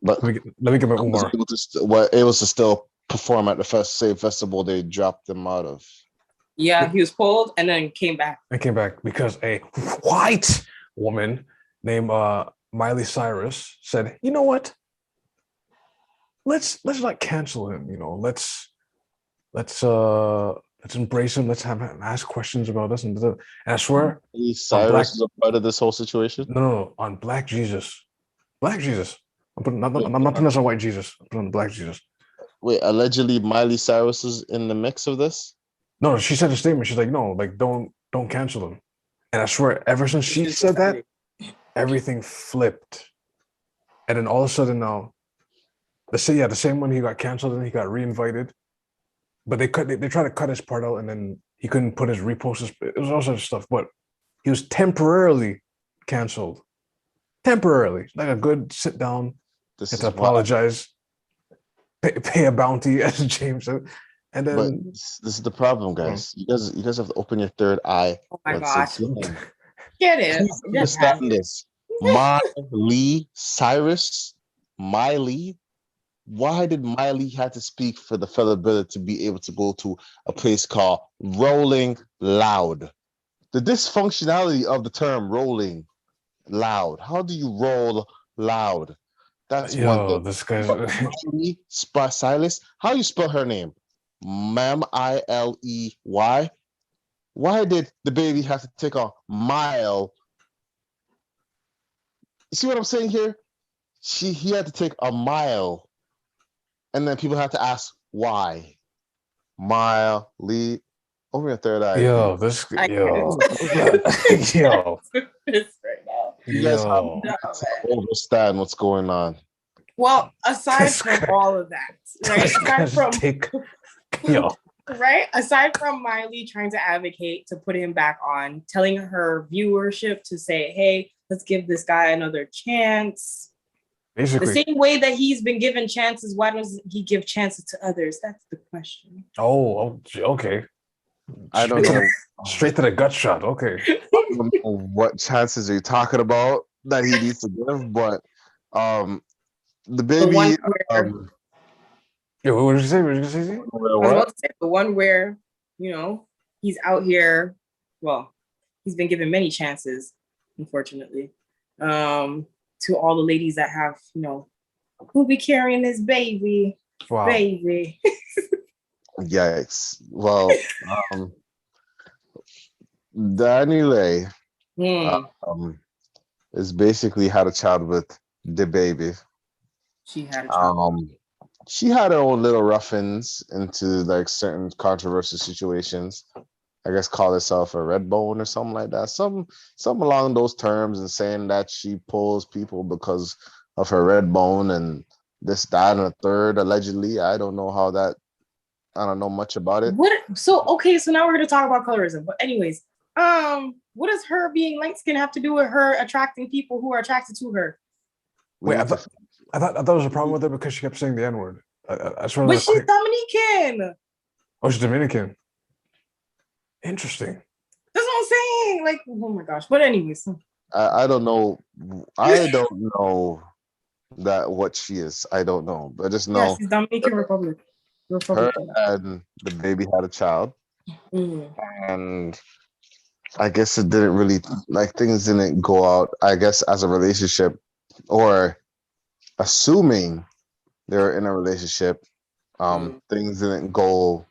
but let me get my Umar. Able to still perform at the same festival they dropped him out of. Yeah, he was pulled and then came back. And came back because a white woman named Miley Cyrus said, "You know what? Let's not cancel him. Let's embrace him. Let's ask questions about us." And I swear, Cyrus is a part of this whole situation. No, on Black Jesus. I'm not putting this on white Jesus. I'm putting on Black Jesus. Wait, allegedly Miley Cyrus is in the mix of this? No, she said a statement. She's like, no, like don't cancel him. And I swear, ever since she said that, everything flipped. And then all of a sudden now, the same one he got canceled and he got reinvited. But they tried to cut his part out, and then he couldn't put his reposts. It was all sorts of stuff. But he was temporarily canceled. Temporarily, like a good sit down, get to apologize, pay a bounty, as James said, and then. But this is the problem, guys. You guys have to open your third eye. Oh my gosh! Get it? Please understand this. Miley Cyrus, Miley. Why did Miley have to speak for the fellow brother to be able to go to a place called Rolling Loud? The dysfunctionality of the term rolling loud. How do you roll loud? That's one thing. This guy's Silas. How you spell her name? Miley. Why did DaBaby have to take a mile? You see what I'm saying here? He had to take a mile, and then people have to ask why. Miley. Over your third eye. Yo. You guys have to understand what's going on. Well, aside from all of that, right? Aside from Right? Aside from Miley trying to advocate to put him back on, telling her viewership to say, hey, let's give this guy another chance. Basically. The same way that he's been given chances, why doesn't he give chances to others? That's the question. Oh, okay. I don't know. Straight to the gut shot. Okay. I don't know what chances are you talking about that he needs to give, but the baby. one where, Yeah, what did you say? What did you say? I was about to say the one where, you know, he's out here. Well, he's been given many chances, unfortunately, to all the ladies that have, you know, who be carrying this baby, baby. Yikes! Well, Daniele is basically had a child with DaBaby. She had a child. She had her own little ruf-ins into like certain controversial situations. I guess call herself a red bone or something like that. Some along those terms, and saying that she pulls people because of her red bone and this, that, and a third, allegedly. I don't know how that. I don't know much about it. So now we're gonna talk about colorism. But anyways, what does her being light skinned have to do with her attracting people who are attracted to her? Wait, I thought there was a problem with her because she kept saying the N-word. But she's Dominican. Oh, she's Dominican. Interesting. That's what I'm saying. Like, oh my gosh. But anyways. I don't know. I don't know that what she is. I don't know. But I just know she's Dominican Republic. Her and DaBaby had a child. And I guess it didn't really, like, things didn't go out, I guess, as a relationship, or assuming they're in a relationship, things didn't go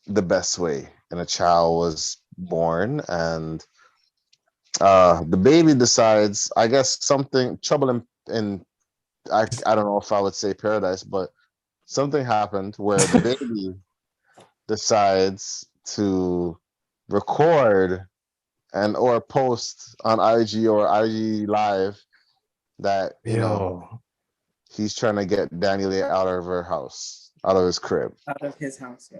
the best way, and a child was born, and DaBaby decides, I guess, something trouble in I don't know if I would say paradise, but something happened where DaBaby decides to record and or post on IG or IG Live that you know he's trying to get Danielle out of her house, out of his crib, out of his house. Yeah.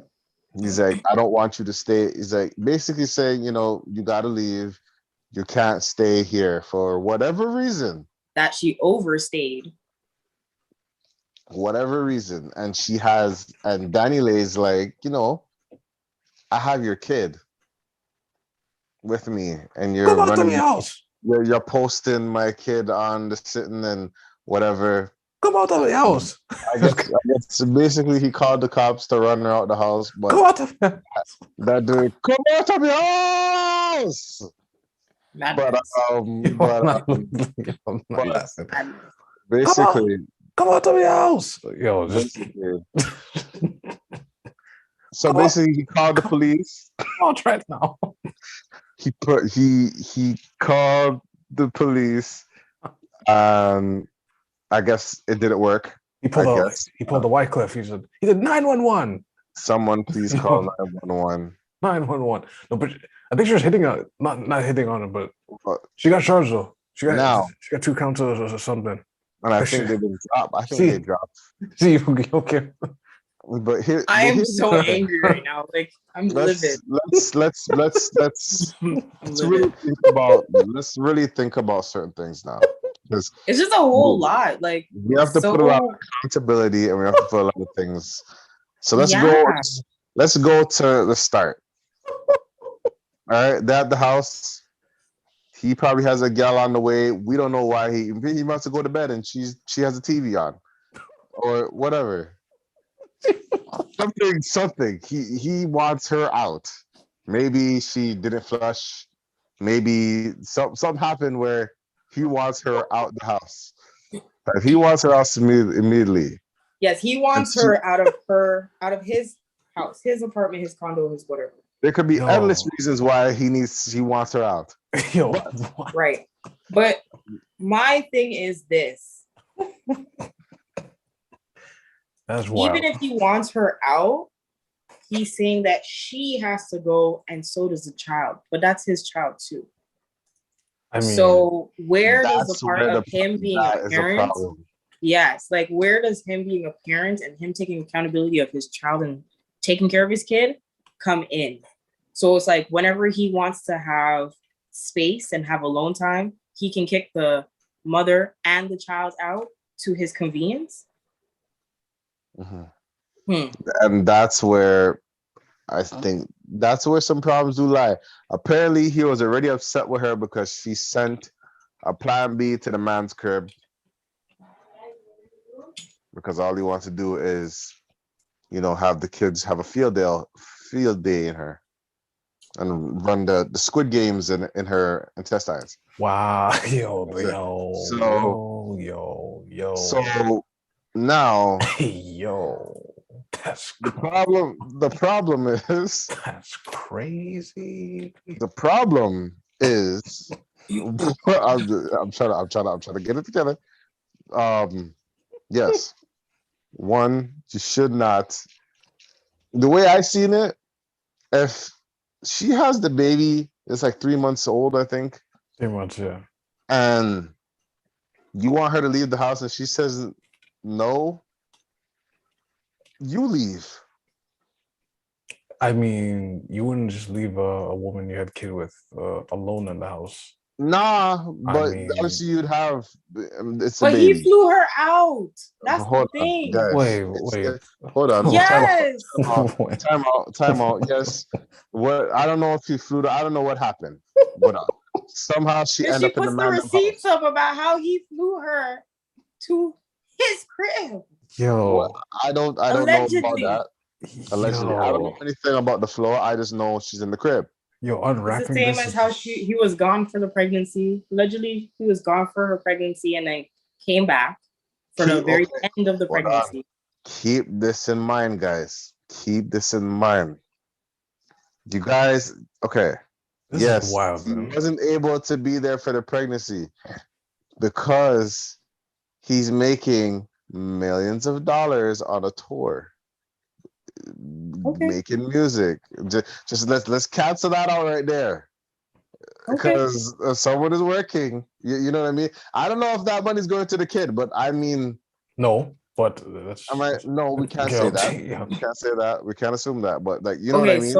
He's like, I don't want you to stay. He's like, basically saying, you know, you got to leave. You can't stay here for whatever reason. That she overstayed. Whatever reason. And she has, and Daniele's like, you know, I have your kid with me, and you're running. You're posting my kid on the sitting and whatever. Come out of the house. I guess basically he called the cops to run her out the house. But come out of the house. That dude, come out of the house. Basically, come out of the house. Yo, just so basically he called the police. I'll try it now. He called the police. I guess it didn't work. He pulled the Wycliffe. He said 911. Someone please call 911. 911. No, but I think she was hitting on not hitting on him, but she got charged though. She got 2 counts or something. And I think they've been dropped. I think they dropped. See, okay. But here, I am so angry right now. Like I'm livid. Let's really think about certain things now. It's just a whole lot. Like we have to put a lot of accountability, and we have to put a lot of things. So let's go to the start. All right, they're at the house. He probably has a gal on the way. We don't know why he must have go to bed, and she has a TV on, or whatever. Something. He wants her out. Maybe she didn't flush. Maybe something happened where he wants her out the house. If he wants her out immediately. Yes, he wants her out of his house, his apartment, his condo, his whatever. There could be endless reasons why he wants her out. Right. But my thing is this. That's wild. Even if he wants her out, he's saying that she has to go, and so does the child. But that's his child too. I mean, so where does the part of him being a parent? Yes, like where does him being a parent and him taking accountability of his child and taking care of his kid come in. So it's like whenever he wants to have space and have alone time, he can kick the mother and the child out to his convenience. And that's where I think that's where some problems do lie. Apparently, he was already upset with her because she sent a plan B to the man's crib because all he wants to do is, have the kids have a field day in her and run the Squid Games in her intestines. Wow. Yo. So now Yo. That's the problem is that's crazy. the problem is I'm trying to get it together. Yes. One, you should not. The way I seen it, if she has the baby, it's like 3 months old, I think. 3 months, yeah. And you want her to leave the house and she says no, you leave. I mean, you wouldn't just leave a woman you had a kid with alone in the house. Nah, but mean- obviously you'd have it's a But baby. he flew her out. That's Hold the on, thing. guys. Wait. Hold on. Yes. Time out. Yes. What? I don't know if he flew. I don't know what happened. But somehow she And ended she up in the puts the man's receipts house. up about how he flew her to his crib. Yo. Well, I don't know about Allegedly. that. Allegedly, I don't know anything about the floor. I just know she's in the crib. Yo, It's unwrapping the same this as is how just- he was gone for the pregnancy. Allegedly, he was gone for her pregnancy and then came back for the very end of the Hold on. pregnancy. Keep this in mind, guys. Keep this in mind. You guys, okay. This yes, is wild, he man. wasn't able to be there for the pregnancy because he's making millions of dollars on a tour, making music. Just let's cancel that out right there. Okay. Because someone is working. You know what I mean? I don't know if that money's going to the kid, but I mean, No, but that's no, we can't say that. We can't say that. We can't assume that. But like, you know what I mean?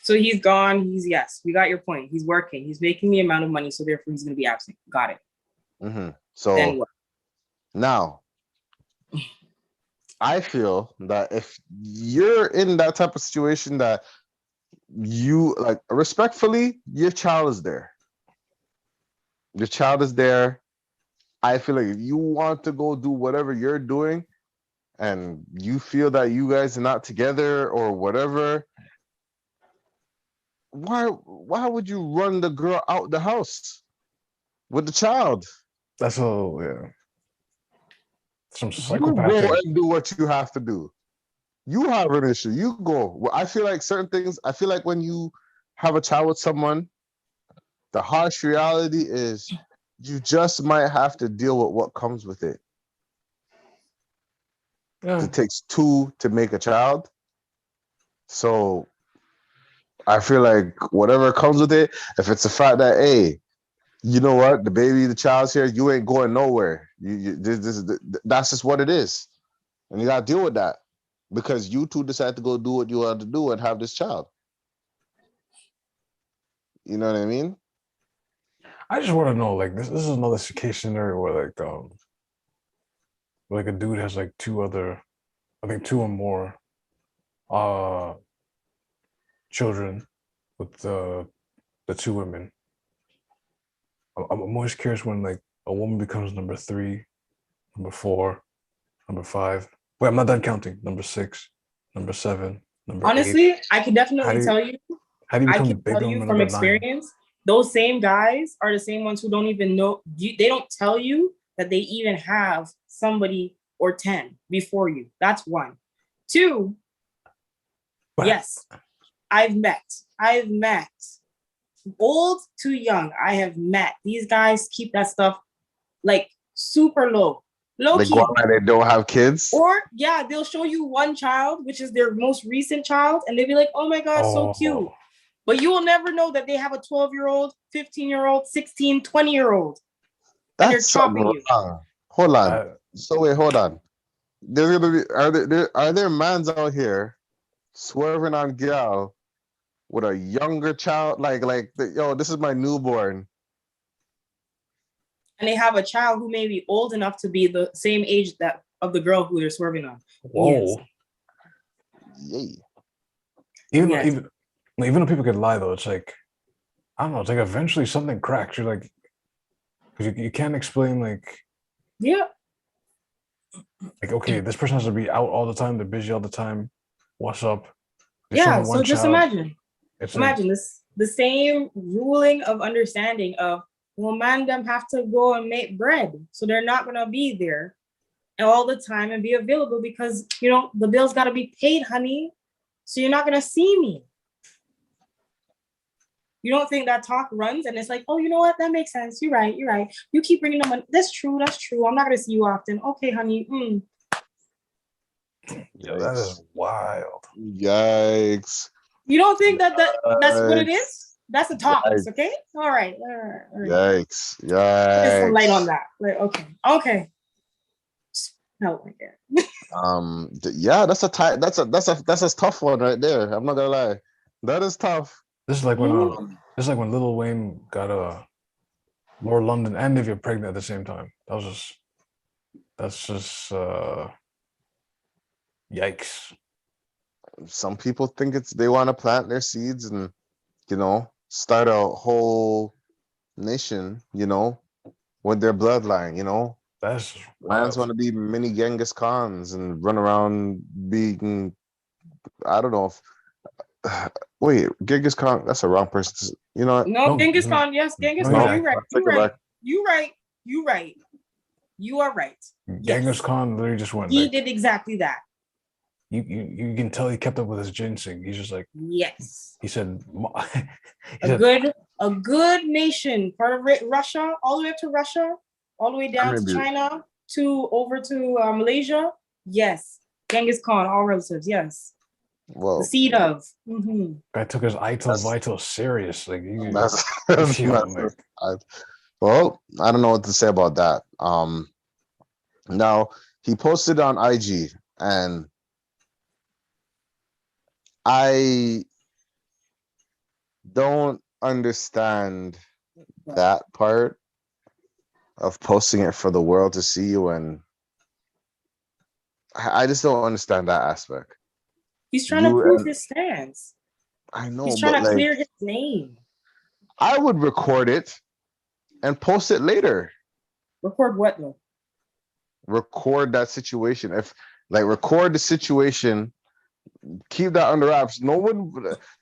So he's gone. Yes, we got your point. He's working. He's making the amount of money, so therefore he's going to be absent. Got it. So then what? Now, I feel that if you're in that type of situation that you like, respectfully, your child is there. Your child is there. I feel like if you want to go do whatever you're doing and you feel that you guys are not together or whatever, why would you run the girl out the house with the child? That's all, yeah. Some You psychopathic. go and do what you have to do. You have an issue. You go. Well, I feel like certain things, I feel like when you have a child with someone, the harsh reality is you just might have to deal with what comes with it. Yeah. It takes two to make a child. So I feel like whatever comes with it, if it's the fact that, hey, you know what, the child's here, you ain't going nowhere. That's just what it is. And you got to deal with that because you two decide to go do what you want to do and have this child. You know what I mean? I just want to know, like, this is another case scenario where, like a dude has like two or more children with the two women. I'm always curious when like a woman becomes number 3, number 4, number 5. Wait, I'm not done counting. Number 6, number 7, number 8. Honestly, I can definitely tell you. How do you I become can baby tell you number from 9? experience, those same guys are the same ones who don't even know. They don't tell you that they even have somebody or 10 before you. That's 1. 2, yes, I've met old to young. I have met these guys. Keep that stuff like super low key. They don't have kids, or yeah, they'll show you one child, which is their most recent child, and they'll be like, "Oh my god, so cute." But you will never know that they have a 12-year-old, 15-year-old, 16, 20-year-old. And they're chopping you. Hold on. So wait, hold on. There's gonna be are there mans out here swerving on gal with a younger child, yo, this is my newborn. And they have a child who may be old enough to be the same age that of the girl who they're swerving on. Whoa. Yay. Even Yes. even though people could lie though, it's like, I don't know, it's like eventually something cracks. You're like, because you can't explain like Yeah. okay, this person has to be out all the time, they're busy all the time. What's up? There's Yeah. only So one just child. imagine. It's like, Imagine this, the same ruling of understanding of, well, man, them have to go and make bread. So they're not gonna be there all the time and be available because the bills gotta be paid, honey. So you're not gonna see me. You don't think that talk runs and it's like, oh, you know what? That makes sense. You're right. You keep bringing them money. That's true. I'm not gonna see you often. Okay, honey. yeah, that is wild. Yikes. You don't think that's what it Yikes. is? That's the talks, Yikes. okay? All right. Yikes. There's some light on Yikes. that. Like, okay. No, like that. Yeah, that's a tough one right there. I'm not gonna lie. That is tough. This is like when Lil Wayne got Lord London and Nivea pregnant at the same time. That's just yikes. Some people think they want to plant their seeds and start a whole nation, with their bloodline, That's Lions want to be mini Genghis Khans and run around being, I don't know if, wait, Genghis Khan, that's a wrong person. You know what? No, Genghis Khan, yes, Genghis no, Khan, yeah. you're right. You are right. Genghis Khan literally just went. He did exactly that. You can tell he kept up with his ginseng. He's just like, yes. He said, a good nation, part of Russia, all the way up to Russia, all the way down to China, over to Malaysia. Yes, Genghis Khan, all relatives. Yes. Well, the seed of. Guy took his vital serious. Like, well, I don't know what to say about that. Now he posted on IG, and I don't understand that part of posting it for the world to see you, and I just don't understand that aspect. He's trying to prove his stance. I know, he's trying to clear his name. I would record it and post it later. Record what though? Record that situation. Record the situation, keep that under wraps. No one,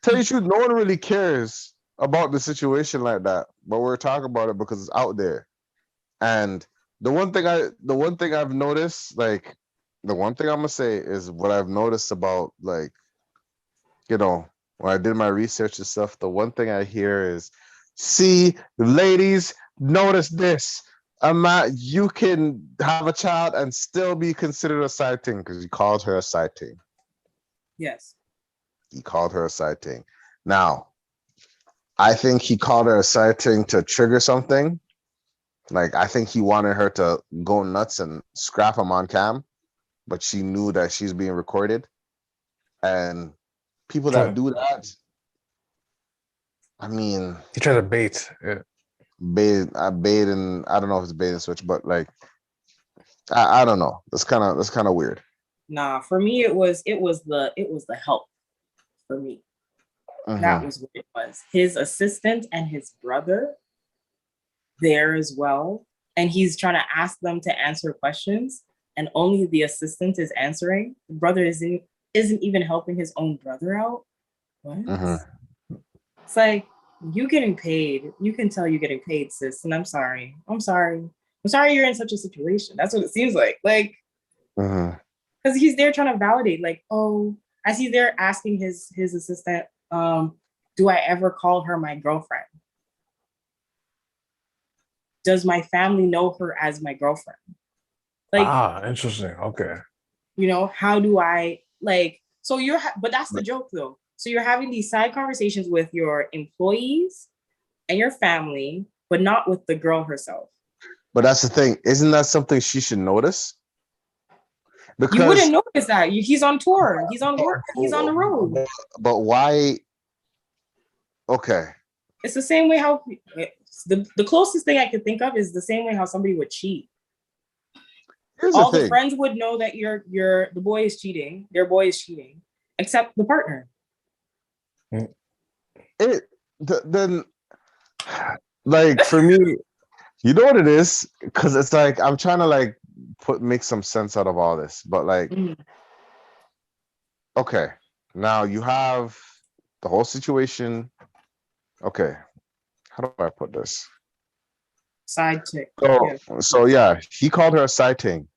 tell you the truth, no one really cares about the situation like that, but we're talking about it because it's out there. And the one thing I've noticed, the one thing I'm gonna say is what I've noticed about, when I did my research and stuff, the one thing I hear is, see, ladies, notice this. You can have a child and still be considered a side thing because he called her a side thing. Yes. He called her a side thing. Now, I think he called her a side thing to trigger something. I think he wanted her to go nuts and scrap him on cam, but she knew that she's being recorded. And people that do that, I mean, he tried to bait. Yeah. Bait, and I don't know if it's bait and switch, but I don't know. That's kind of weird. Nah, for me it was the help. For me, that was what it was. His assistant and his brother there as well, and he's trying to ask them to answer questions, and only the assistant is answering. The brother isn't even helping his own brother out. What? It's like, you getting paid. You can tell you're getting paid, sis. And I'm sorry you're in such a situation. That's what it seems like. Because he's there trying to validate, as he's there asking his assistant, do I ever call her my girlfriend? Does my family know her as my girlfriend? Interesting. Okay. How do I but that's the joke though. So you're having these side conversations with your employees and your family, but not with the girl herself. But that's the thing. Isn't that something she should notice? You wouldn't notice that. He's on tour. He's on work. He's on the road. But why? Okay. It's the same way how the closest thing I could think of is the same way how somebody would cheat. Here's All the the thing. friends would know that the boy is cheating. Their boy is cheating, except the partner. Then, like for me, you know what it is? Because it's like I'm trying to like make some sense out of all this, but like, okay, now you have the whole situation. Okay, how do I put this? Side chick. So yeah, he called her a side thing,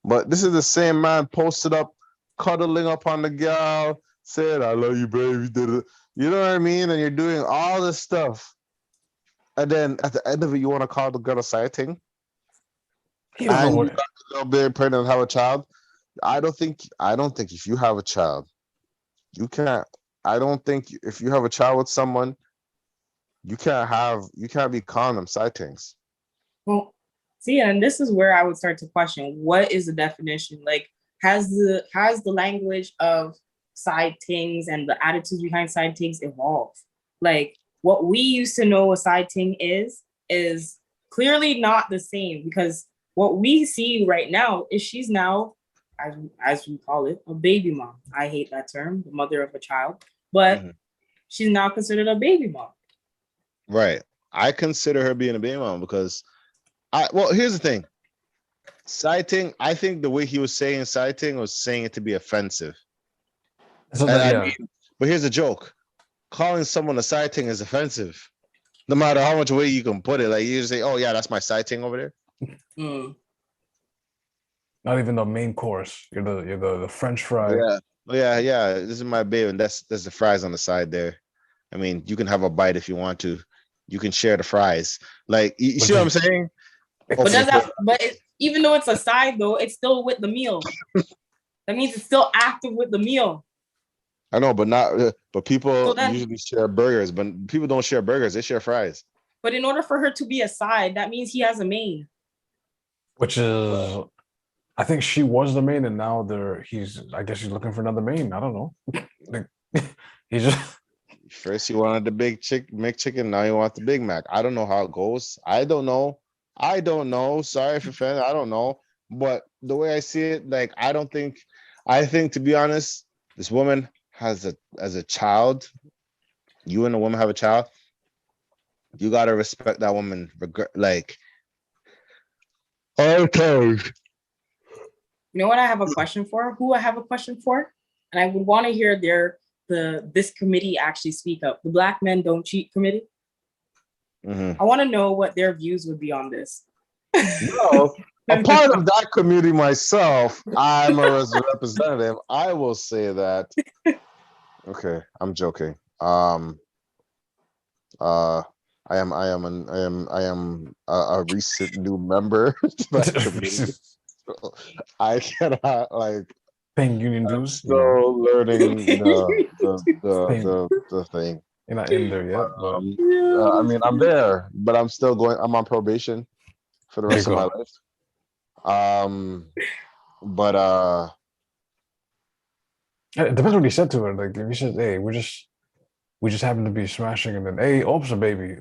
but this is the same man posted up, cuddling up on the gal, said, "I love you, baby." You know what I mean? And you're doing all this stuff, and then at the end of it, you want to call the girl a side thing, and you got a little bit pregnant and have a child. I don't think if you have a child, you can't. I don't think if you have a child with someone, you can't be calling them side things. Well, see, and this is where I would start to question, what is the definition? Like, has the language of side things and the attitudes behind side things evolved? Like, what we used to know a side thing is clearly not the same, because what we see right now is she's now, as we call it, a baby mom. I hate that term, the mother of a child, but she's now considered a baby mom. Right. I consider her being a baby mom because here's the thing. Sighting, I think the way he was saying sighting was saying it to be offensive. But here's the joke. Calling someone a sighting is offensive. No matter how much way you can put it. Like you just say, "Oh yeah, that's my sighting over there." Not even the main course. You're the French fry. Yeah. This is my baby, and that's the fries on the side there. I mean, you can have a bite if you want to. You can share the fries. Like you see what I'm saying? Even though it's a side, though, it's still with the meal. That means it's still active with the meal. I know, but people usually share burgers, but people don't share burgers; they share fries. But in order for her to be a side, that means he has a main. Which is, I think she was the main, and now I guess he's looking for another main. I don't know. Like, he's just. First you wanted the big McChicken, now you want the Big Mac. I don't know how it goes. I don't know. Sorry if you're offended. I don't know. But the way I see it, like I think to be honest, this woman has as a child, you and a woman have a child, you gotta respect that woman like all times. You know what I have a question for? Who I have a question for? And I would want to hear this committee actually speak up. The Black Men Don't Cheat Committee. I want to know what their views would be on this. No, a part of that committee myself, I'm a representative. I will say that. Okay, I'm joking. I am a recent new member to that committee. So I cannot paying union dues. Still learning the thing. You're not in there yet. But I mean, I'm there, but I'm still going. I'm on probation for the rest of my life. It depends what he said to her. Like if he said, "Hey, we just happen to be smashing," and then, "Hey, oops, a baby."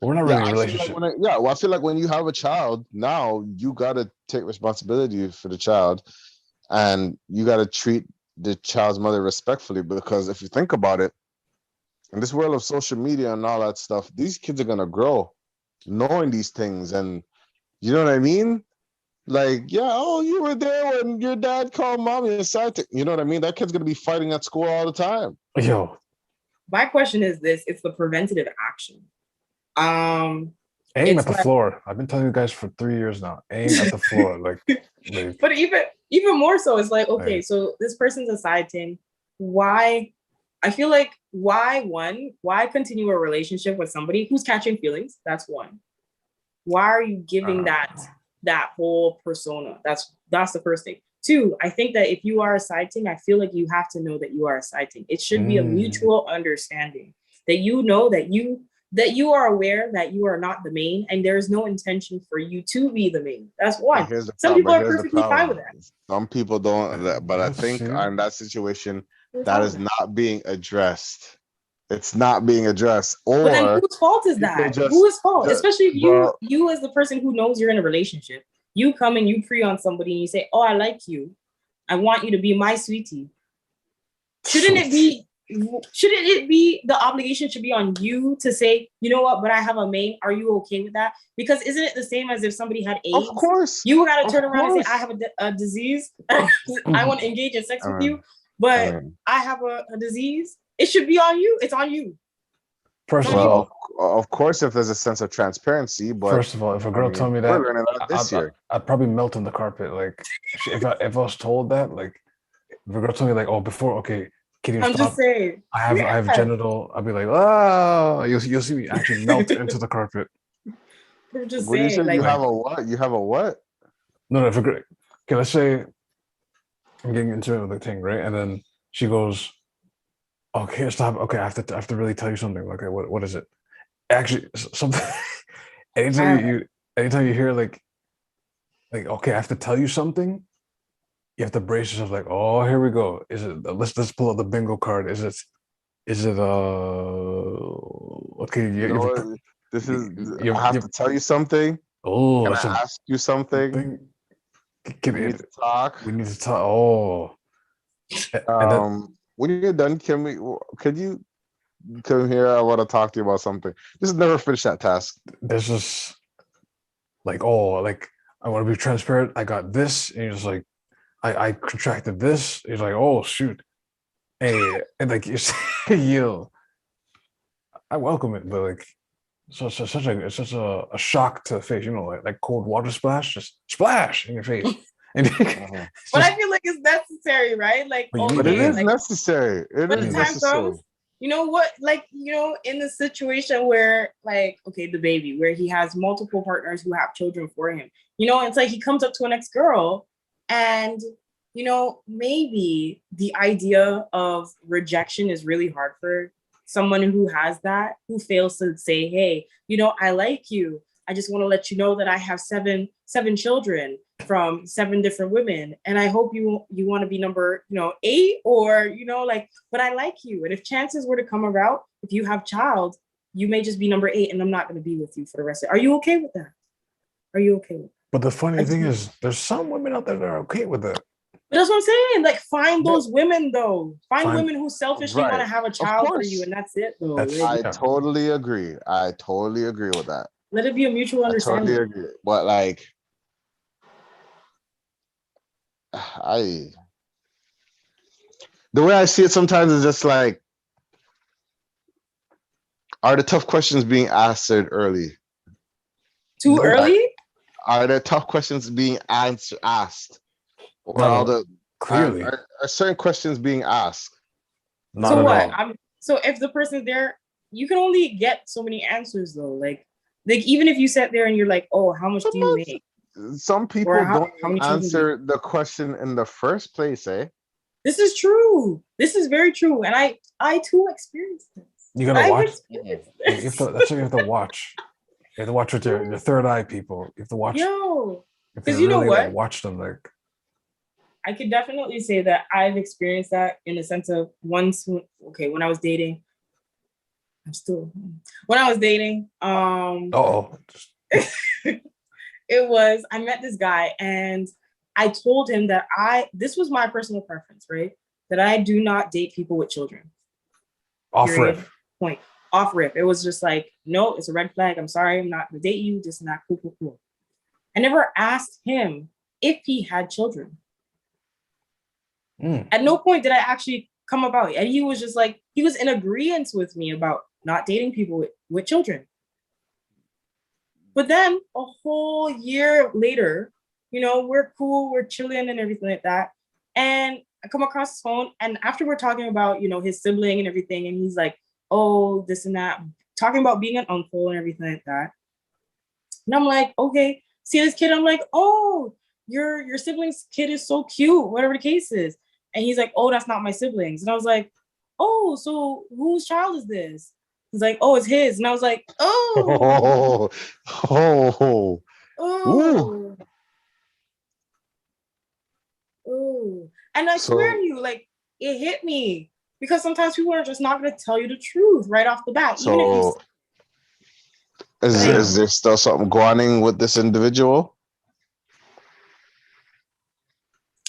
We're not really in a relationship. I feel like when you have a child, now you gotta take responsibility for the child. And you got to treat the child's mother respectfully, because if you think about it, in this world of social media and all that stuff, these kids are going to grow knowing these things. And you know what I mean? Like, you were there when your dad called mommy a side chick. You know what I mean? That kid's going to be fighting at school all the time. Yo. My question is this. It's the preventative action. Aim at the floor. I've been telling you guys for 3 years now. Aim at the floor. But even more so, it's like, okay, so this person's a side thing. Why? I feel like why continue a relationship with somebody who's catching feelings? That's one. Why are you giving that whole persona? That's the first thing. Two, I think that if you are a side thing, I feel like you have to know that you are a side thing. It should be a mutual understanding that you know that that you are aware that you are not the main, and there is no intention for you to be the main. That's one. Some people are perfectly fine with that. Some people don't, but I think in that situation, that is not being addressed. It's not being addressed. Or but then whose fault is that? Whose fault? Especially if you as the person who knows you're in a relationship, you come and you pre on somebody and you say, "Oh, I like you. I want you to be my sweetie." Shouldn't it be the obligation should be on you to say, you know what, but I have a main. Are you okay with that? Because isn't it the same as if somebody had AIDS? Of course. You got to turn around and say, I have a disease. I want to engage in sex with you, but I have a disease. It should be on you. It's on you. First of all, of course, if there's a sense of transparency, but first of all, if a girl told me that, I'd probably melt on the carpet. Like if I was told that, like if a girl told me like, oh, before, okay, can you stop? Just saying. I have genital. I'd be like, oh, you'll see me actually melt into the carpet. I'm just saying. You like, you have a what? You have a what? No, if a girl, okay, let's say I'm getting into it with the thing, right? And then she goes, okay, stop. Okay, I have to really tell you something. Okay, what is it? Actually, something. anytime you hear like, okay, I have to tell you something. You have to brace yourself. Like, oh, here we go. Is it? Let's pull out the bingo card. Is it? Okay. This is. I have to tell you something. Oh, can I ask you something? We need to talk. We need to talk. Oh. When you're done, could you come here? I want to talk to you about something. Just never finish that task. There's just like, oh, like I want to be transparent. I got this, and you're just like, I contracted this. You're like, oh shoot, hey, and like you say, you. I welcome it, but like, it's such a shock to the face. You know, like cold water splash, just splash in your face. And but I feel like it's necessary, right? Like, but it is necessary. It is necessary. Comes, you know what? Like, you know, in the situation where, like, okay, DaBaby, where he has multiple partners who have children for him. You know, it's like he comes up to an ex-girl, and you know, maybe the idea of rejection is really hard for someone who has that, who fails to say, "Hey, you know, I like you. I just want to let you know that I have seven children from 7 different women, and I hope you want to be number 8, or like, but I like you, and if chances were to come around, if you have child, you may just be number 8, and I'm not going to be with you for the rest of it. Are you okay with that? Are you okay with that?" But the funny thing is, there's some women out there that are okay with it. But that's what I'm saying. Like, find those women though. Find women who selfishly want to have a child for you, and that's it though. I totally agree. I totally agree with that. Let it be a mutual understanding. I totally agree. But like, the way I see it sometimes is just like, are the tough questions being answered early? Too early? Are the tough questions being asked? Or clearly, are certain questions being asked? So what? So if the person's there, you can only get so many answers though. Like even if you sat there and you're like, oh, how much do you make? Some people don't answer the question in the first place, eh? This is true. This is very true. And I too experienced this. You gotta watch. That's what you have to watch. You have to watch with your third eye, people. You have to watch. Yo, because you know what? Watch them like. I could definitely say that I've experienced that in the sense of when I was dating. When I was dating, I met this guy, and I told him that this was my personal preference, right? That I do not date people with children. Off rip. Point. Off rip. It was just like, no, it's a red flag. I'm sorry, I'm not gonna date you. Just not cool. I never asked him if he had children. At no point did I actually come about, and he was just like, he was in agreement with me about not dating people with children. But then a whole year later, we're cool, we're chilling and everything like that. And I come across his phone, and after we're talking about, his sibling and everything, and he's like, oh, this and that, talking about being an uncle and everything like that. And I'm like, okay, see this kid? I'm like, oh, your sibling's kid is so cute, whatever the case is. And he's like, oh, that's not my siblings. And I was like, oh, so whose child is this? He's like, oh, it's his. And I was like, oh, Oh, oh, oh. And I swear so to you, like, it hit me. Because sometimes people are just not going to tell you the truth right off the bat. Even if you, so is like, is there still something going on with this individual?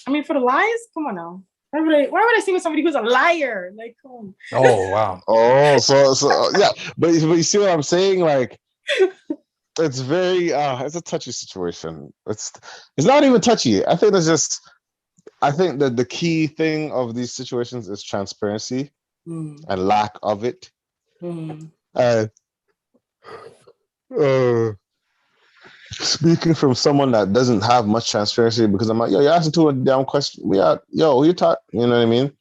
I mean, for the lies, come on now. Why would I see with somebody who's a liar? Like, come on. Oh wow. Oh, so yeah, but you see what I'm saying? Like, it's very it's a touchy situation. It's not even touchy. I think that the key thing of these situations is transparency and lack of it. Uh, speaking from someone that doesn't have much transparency, because I'm like, yo, you're asking too much damn question. Yo, you talk, you know what I mean?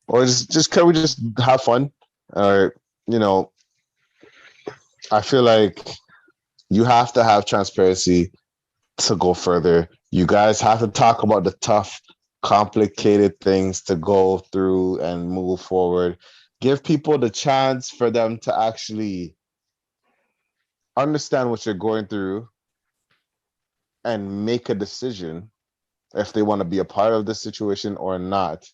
Or just can we just have fun? Or I feel like you have to have transparency to go further. You guys have to talk about the tough, complicated things to go through and move forward. Give people the chance for them to actually understand what you're going through and make a decision if they want to be a part of the situation or not,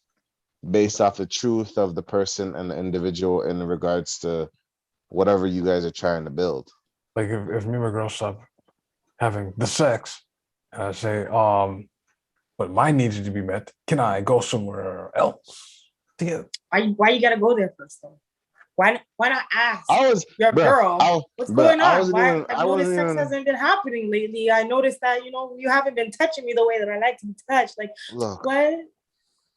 based off the truth of the person and the individual in regards to whatever you guys are trying to build. Like if me and my girl stop having the sex, and I say, but my needs need to be met, can I go somewhere else to get? Why you gotta go there first though? Why not ask your bruh, girl what's going on? I noticed sex even, hasn't been happening lately. I noticed that you haven't been touching me the way that I like to be touched. Like, look, what?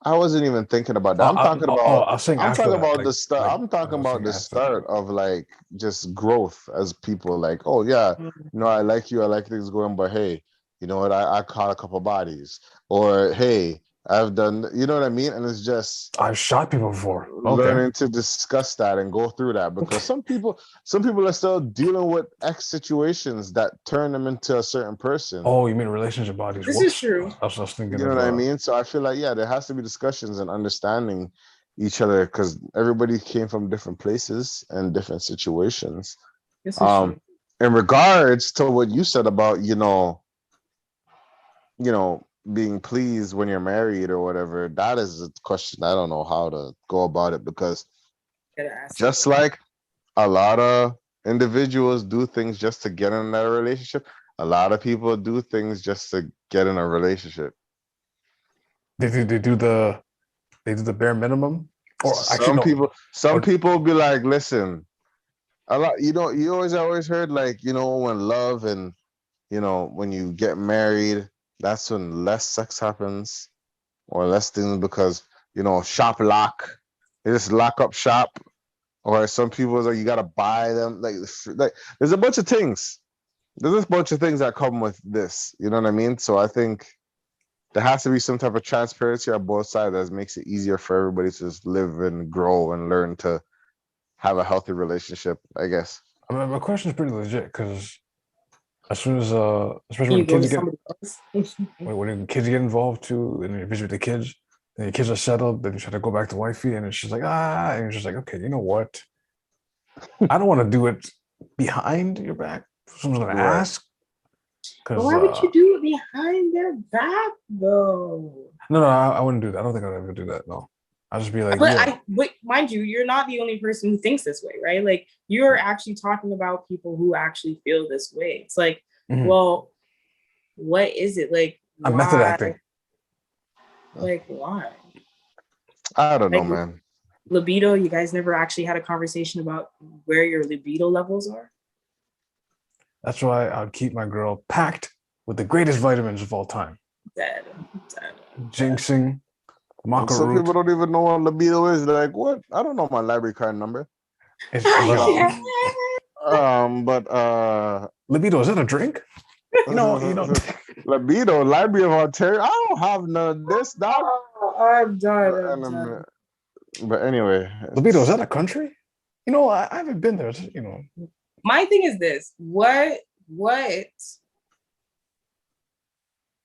I wasn't even thinking about that. I'm talking about the start. I'm talking about the start of like just growth as people. Like, oh yeah, I like you. I like things going, but hey, you know what? I caught a couple bodies, or hey, I've done. You know what I mean? And it's just I've shot people before. Learning to discuss that and go through that, because some people are still dealing with X situations that turn them into a certain person. Oh, you mean relationship bodies? This is true. I was thinking. You know what I mean? So I feel like there has to be discussions and understanding each other, because everybody came from different places and different situations. This is true. In regards to what you said about being pleased when you're married or whatever, that is a question I don't know how to go about it, because just like a lot of individuals do things just to get in that relationship, a lot of people do things just to get in a relationship. They do the bare minimum. Or some people be like, listen, a lot, you always heard, like, when love and when you get married, that's when less sex happens or less things, because shop lock, they just lock up shop. Or some people like, you gotta buy them, like there's a bunch of things. There's a bunch of things that come with this, you know what I mean? So I think there has to be some type of transparency on both sides that makes it easier for everybody to just live and grow and learn to have a healthy relationship, I guess. I mean, my question is pretty legit, because as soon as especially when kids when kids get involved too, and you visit with the kids, and the kids are settled, then you try to go back to wifey, and it's just like, and you're just like, okay, you know what? I don't want to do it behind your back. Someone's gonna ask. But why would you do it behind their back though? No, I wouldn't do that. I don't think I'd ever do that. No. I'll just be like, but mind you, you're not the only person who thinks this way, right? Like, you're actually talking about people who actually feel this way. It's like, well, what is it? Like, I'm method acting. Like, why? I don't know, man. Libido, you guys never actually had a conversation about where your libido levels are? That's why I'd keep my girl packed with the greatest vitamins of all time. Dead. Ginseng. Maca Some root. people don't even know what libido is. They're like, what? I don't know my library card number. Libido, is that a drink? Libido, Library of Ontario. I don't have none of this, dog. I'm done. But anyway, libido, is that a country? I haven't been there. My thing is this: what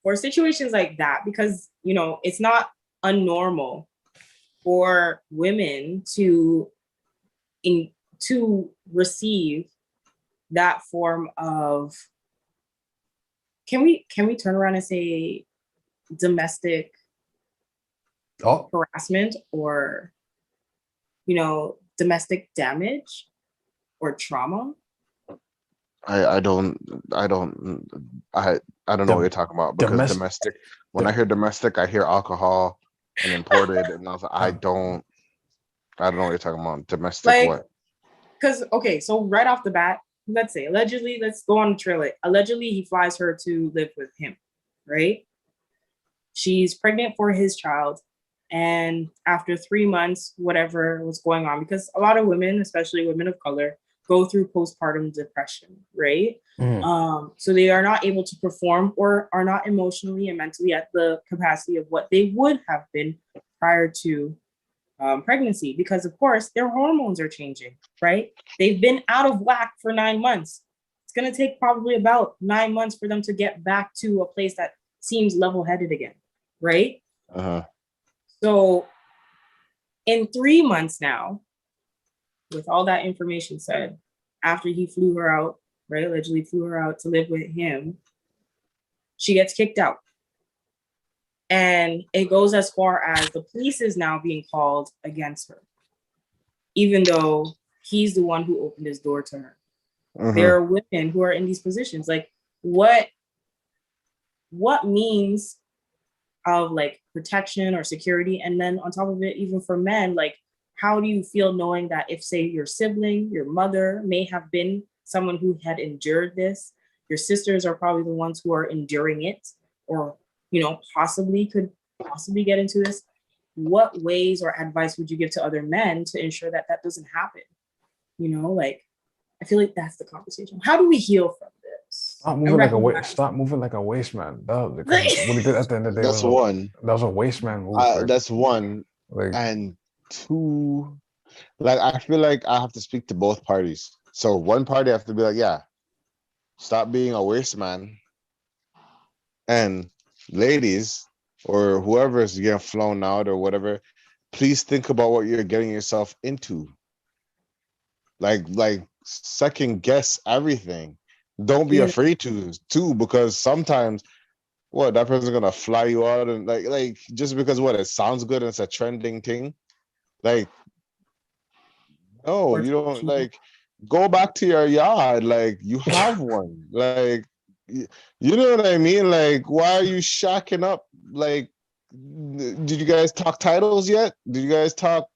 for situations like that, because it's not unnormal for women to to receive that form of, can we turn around and say domestic harassment, or domestic damage or trauma? I don't I don't don't know what you're talking about, because domestic, when I hear domestic, I hear alcohol and imported, and I was like, I don't know what you're talking about. Domestic, like, what? Because okay, so right off the bat, let's say allegedly, let's go on the trail. Allegedly, he flies her to live with him, right? She's pregnant for his child, and after 3 months, whatever was going on, because a lot of women, especially women of color, go through postpartum depression, right? So they are not able to perform, or are not emotionally and mentally at the capacity of what they would have been prior to pregnancy, because of course their hormones are changing, right? They've been out of whack for 9 months. It's going to take probably about 9 months for them to get back to a place that seems level-headed again, right? So in 3 months now, with all that information said, after he flew her out, right, allegedly flew her out to live with him, she gets kicked out. And it goes as far as the police is now being called against her, even though he's the one who opened his door to her. There are women who are in these positions. Like, what means of like protection or security? And then on top of it, even for men, like, how do you feel knowing that if, say, your sibling, your mother may have been someone who had endured this, your sisters are probably the ones who are enduring it, or could possibly get into this? What ways or advice would you give to other men to ensure that that doesn't happen? Like, I feel like that's the conversation. How do we heal from this? Stop moving like a waste. Stop moving like a waste man. What he did at the end of the day, that's one. That was a waste man move. That's one. And two, like, I feel like I have to speak to both parties. So one party have to be like, yeah, stop being a waste man. And ladies, or whoever is getting flown out or whatever, please think about what you're getting yourself into. Like second guess everything. Don't be afraid to, because sometimes that person's gonna fly you out, and like just because it sounds good and it's a trending thing. Like, no, you don't. Like, go back to your yard. Like, you have one. Like, you know what I mean? Like, why are you shacking up? Like, did you guys talk titles yet? Did you guys talk?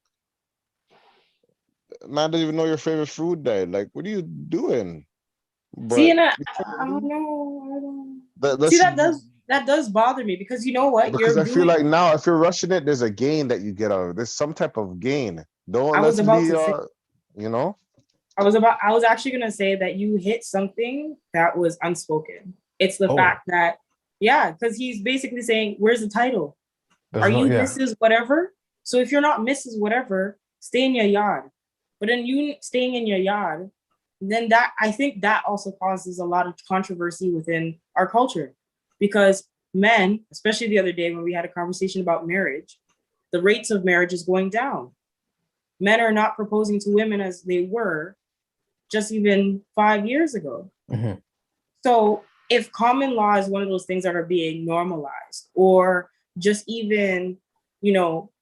Man doesn't even know your favorite food day. Like, what are you doing? But, see, and I don't know. That does bother me, because you know what? Because I feel like now, if you're rushing it, there's a gain that you get out of it. There's some type of gain. I was actually gonna say that you hit something that was unspoken. It's the fact that, because he's basically saying, where's the title? Are you Mrs. Whatever? So if you're not Mrs. Whatever, stay in your yard. But then you staying in your yard, then I think that also causes a lot of controversy within our culture, because men, especially the other day when we had a conversation about marriage, the rates of marriage is going down. Men are not proposing to women as they were just even 5 years ago. So if common law is one of those things that are being normalized, or just even,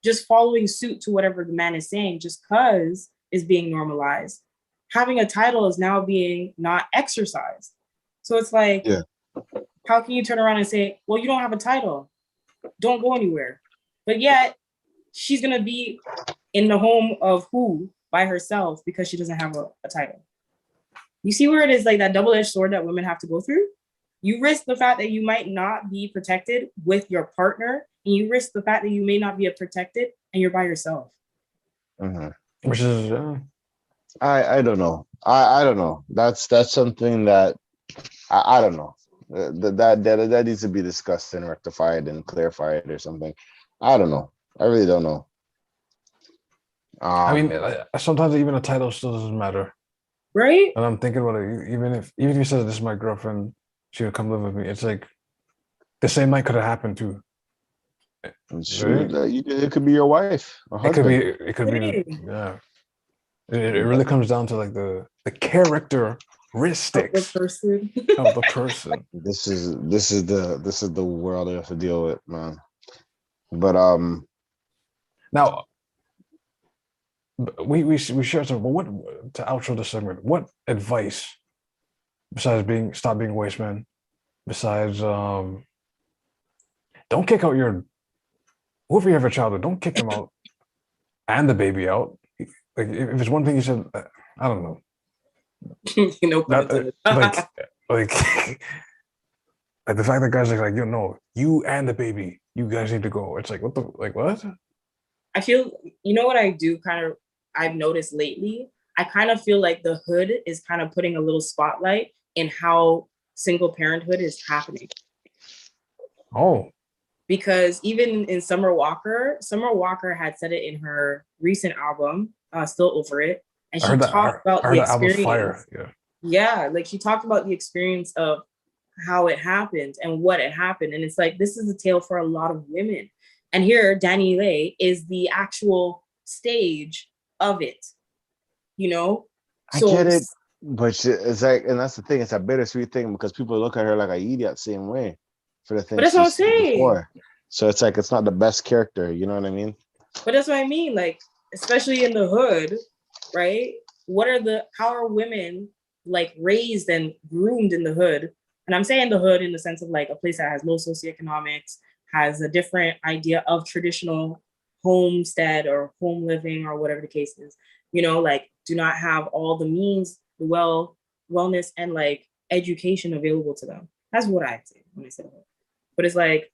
just following suit to whatever the man is saying, just because is being normalized, having a title is now being not exercised. So it's like, how can you turn around and say, well, you don't have a title, don't go anywhere, but yet she's gonna be in the home of who by herself because she doesn't have a title? You see where it is, like that double-edged sword that women have to go through? You risk the fact that you might not be protected with your partner, and you risk the fact that you may not be protected and you're by yourself. Which is I don't know. I don't know. That's something that I don't know. That needs to be discussed and rectified and clarified or something. I don't know. I really don't know. I mean, sometimes even a title still doesn't matter, right? And I'm thinking about it. Even if you said this is my girlfriend, she would come live with me. It's like the same night could have happened too. Sure, right? It could be your wife. It could be. Yeah. It really comes down to like the of the characteristics person. of the person. This is the world I have to deal with, man. But Now we shared some. But what to outro the segment? What advice besides stop being a waste man? Besides, don't kick out whoever you have a child with. Don't kick them out and the baby out. Like if it's one thing you said, I don't know. No pun intended. Like like the fact that guys are like, you know, you and the baby, you guys need to go. It's like what? I feel, you know what I do kind of, I've noticed lately, I kind of feel like the hood is kind of putting a little spotlight in how single parenthood is happening. Oh. Because even in Summer Walker had said it in her recent album, Still Over It. And she talked about the experience. Fire. Yeah, like she talked about the experience of how it happened and what it happened. And it's like, this is a tale for a lot of women. And here, Danny Lay is the actual stage of it, you know? So, I get it, but it's like, and that's the thing, it's a bittersweet thing because people look at her like an idiot same way for the thing. But that's what I'm saying. Before. So it's like, it's not the best character, you know what I mean? But that's what I mean, like, especially in the hood, right? How are women like raised and groomed in the hood? And I'm saying the hood in the sense of like a place that has low socioeconomics, has a different idea of traditional homestead or home living or whatever the case is, you know, like do not have all the means, the wellness and like education available to them. That's what I say when I say the hood. But it's like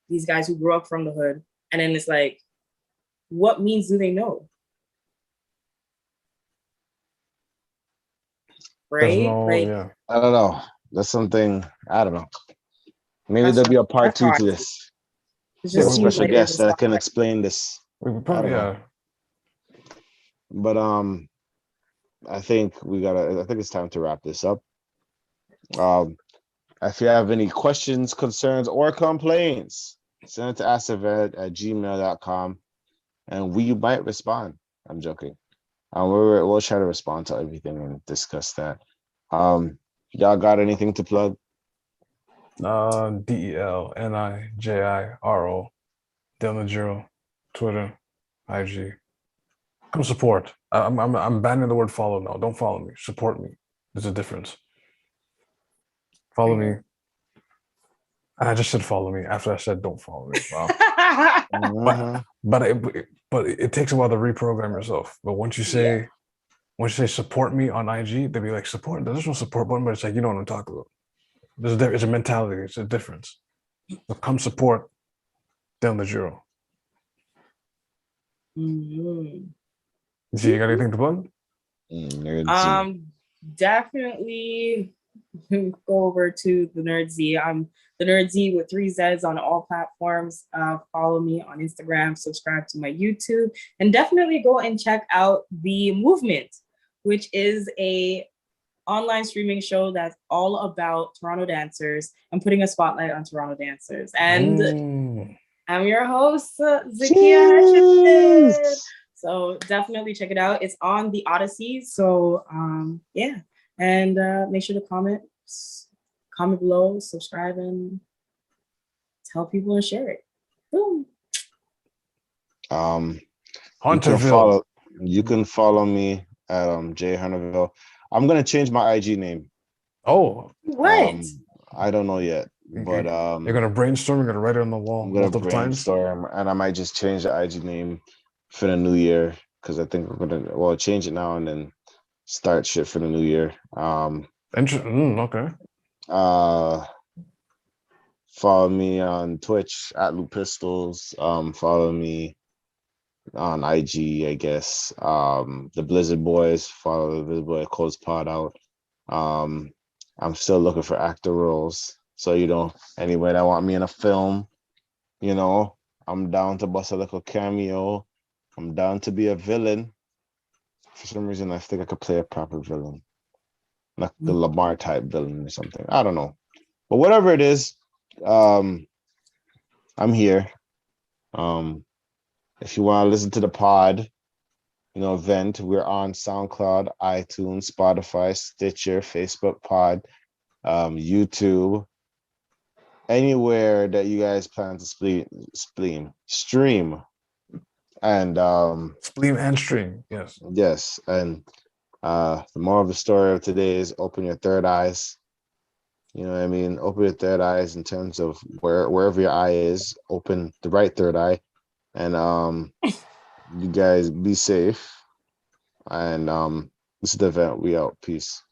these guys who grew up from the hood, and then it's like, what means do they know? Right? Yeah. I don't know. That's something, I don't know. Maybe there'll be a part 2 to this. There's a special guest that can explain this. Yeah. But I think it's time to wrap this up. If you have any questions, concerns, or complaints, send it to askthevent@gmail.com and we might respond. I'm joking. We'll try to respond to everything and discuss that. Y'all got anything to plug? DELNIJIRO, Delnajiro, Twitter, IG. Come support. I'm banning the word follow now. Don't follow me. Support me. There's a difference. Follow me. I just said follow me after I said don't follow me. Wow. but it takes a while to reprogram yourself. But once you say support me on IG, they'll be like support. There's no support button, but it's like, you know what I'm talking about. It's a mentality. It's a difference. So come support down the zero. Mm-hmm. So you got anything to plug? Definitely go over to the Nerd Z. I'm the Nerd Z with 3 Z's on all platforms. Follow me on Instagram, subscribe to my YouTube, and definitely go and check out The Movement, which is a online streaming show that's all about Toronto dancers and putting a spotlight on Toronto dancers. And I'm your host, Zakia Hutchinson. So definitely check it out. It's on the Odyssey. So yeah. And make sure to comment below, subscribe, and tell people and share it. Boom. You can follow me at Jay Hunterville. I'm gonna change my IG name. Oh, what? I don't know yet, but you're gonna brainstorm. You're gonna write it on the wall. I'm gonna brainstorm, and I might just change the IG name for the new year because I think we're gonna change it now and then start shit for the new year. Okay. Follow me on Twitch at Lou Pistols. Follow me on IG, I guess. The Blizzard Boys. Follow the Blizzard Boy Codes Pod out. I'm still looking for actor roles. So anybody that want me in a film, I'm down to bust a little cameo. I'm down to be a villain. For some reason, I think I could play a proper villain, like the Lamar type villain or something. I don't know, but whatever it is, I'm here. If you want to listen to the pod, Vent. We're on SoundCloud, iTunes, Spotify, Stitcher, Facebook Pod, YouTube, anywhere that you guys plan to stream. And Spleen and stream. Yes. yes, and the moral of the story of today is open your third eyes. You know what I mean? Open your third eyes in terms of wherever your eye is, open the right third eye. And you guys be safe. And this is the event. We out. Peace.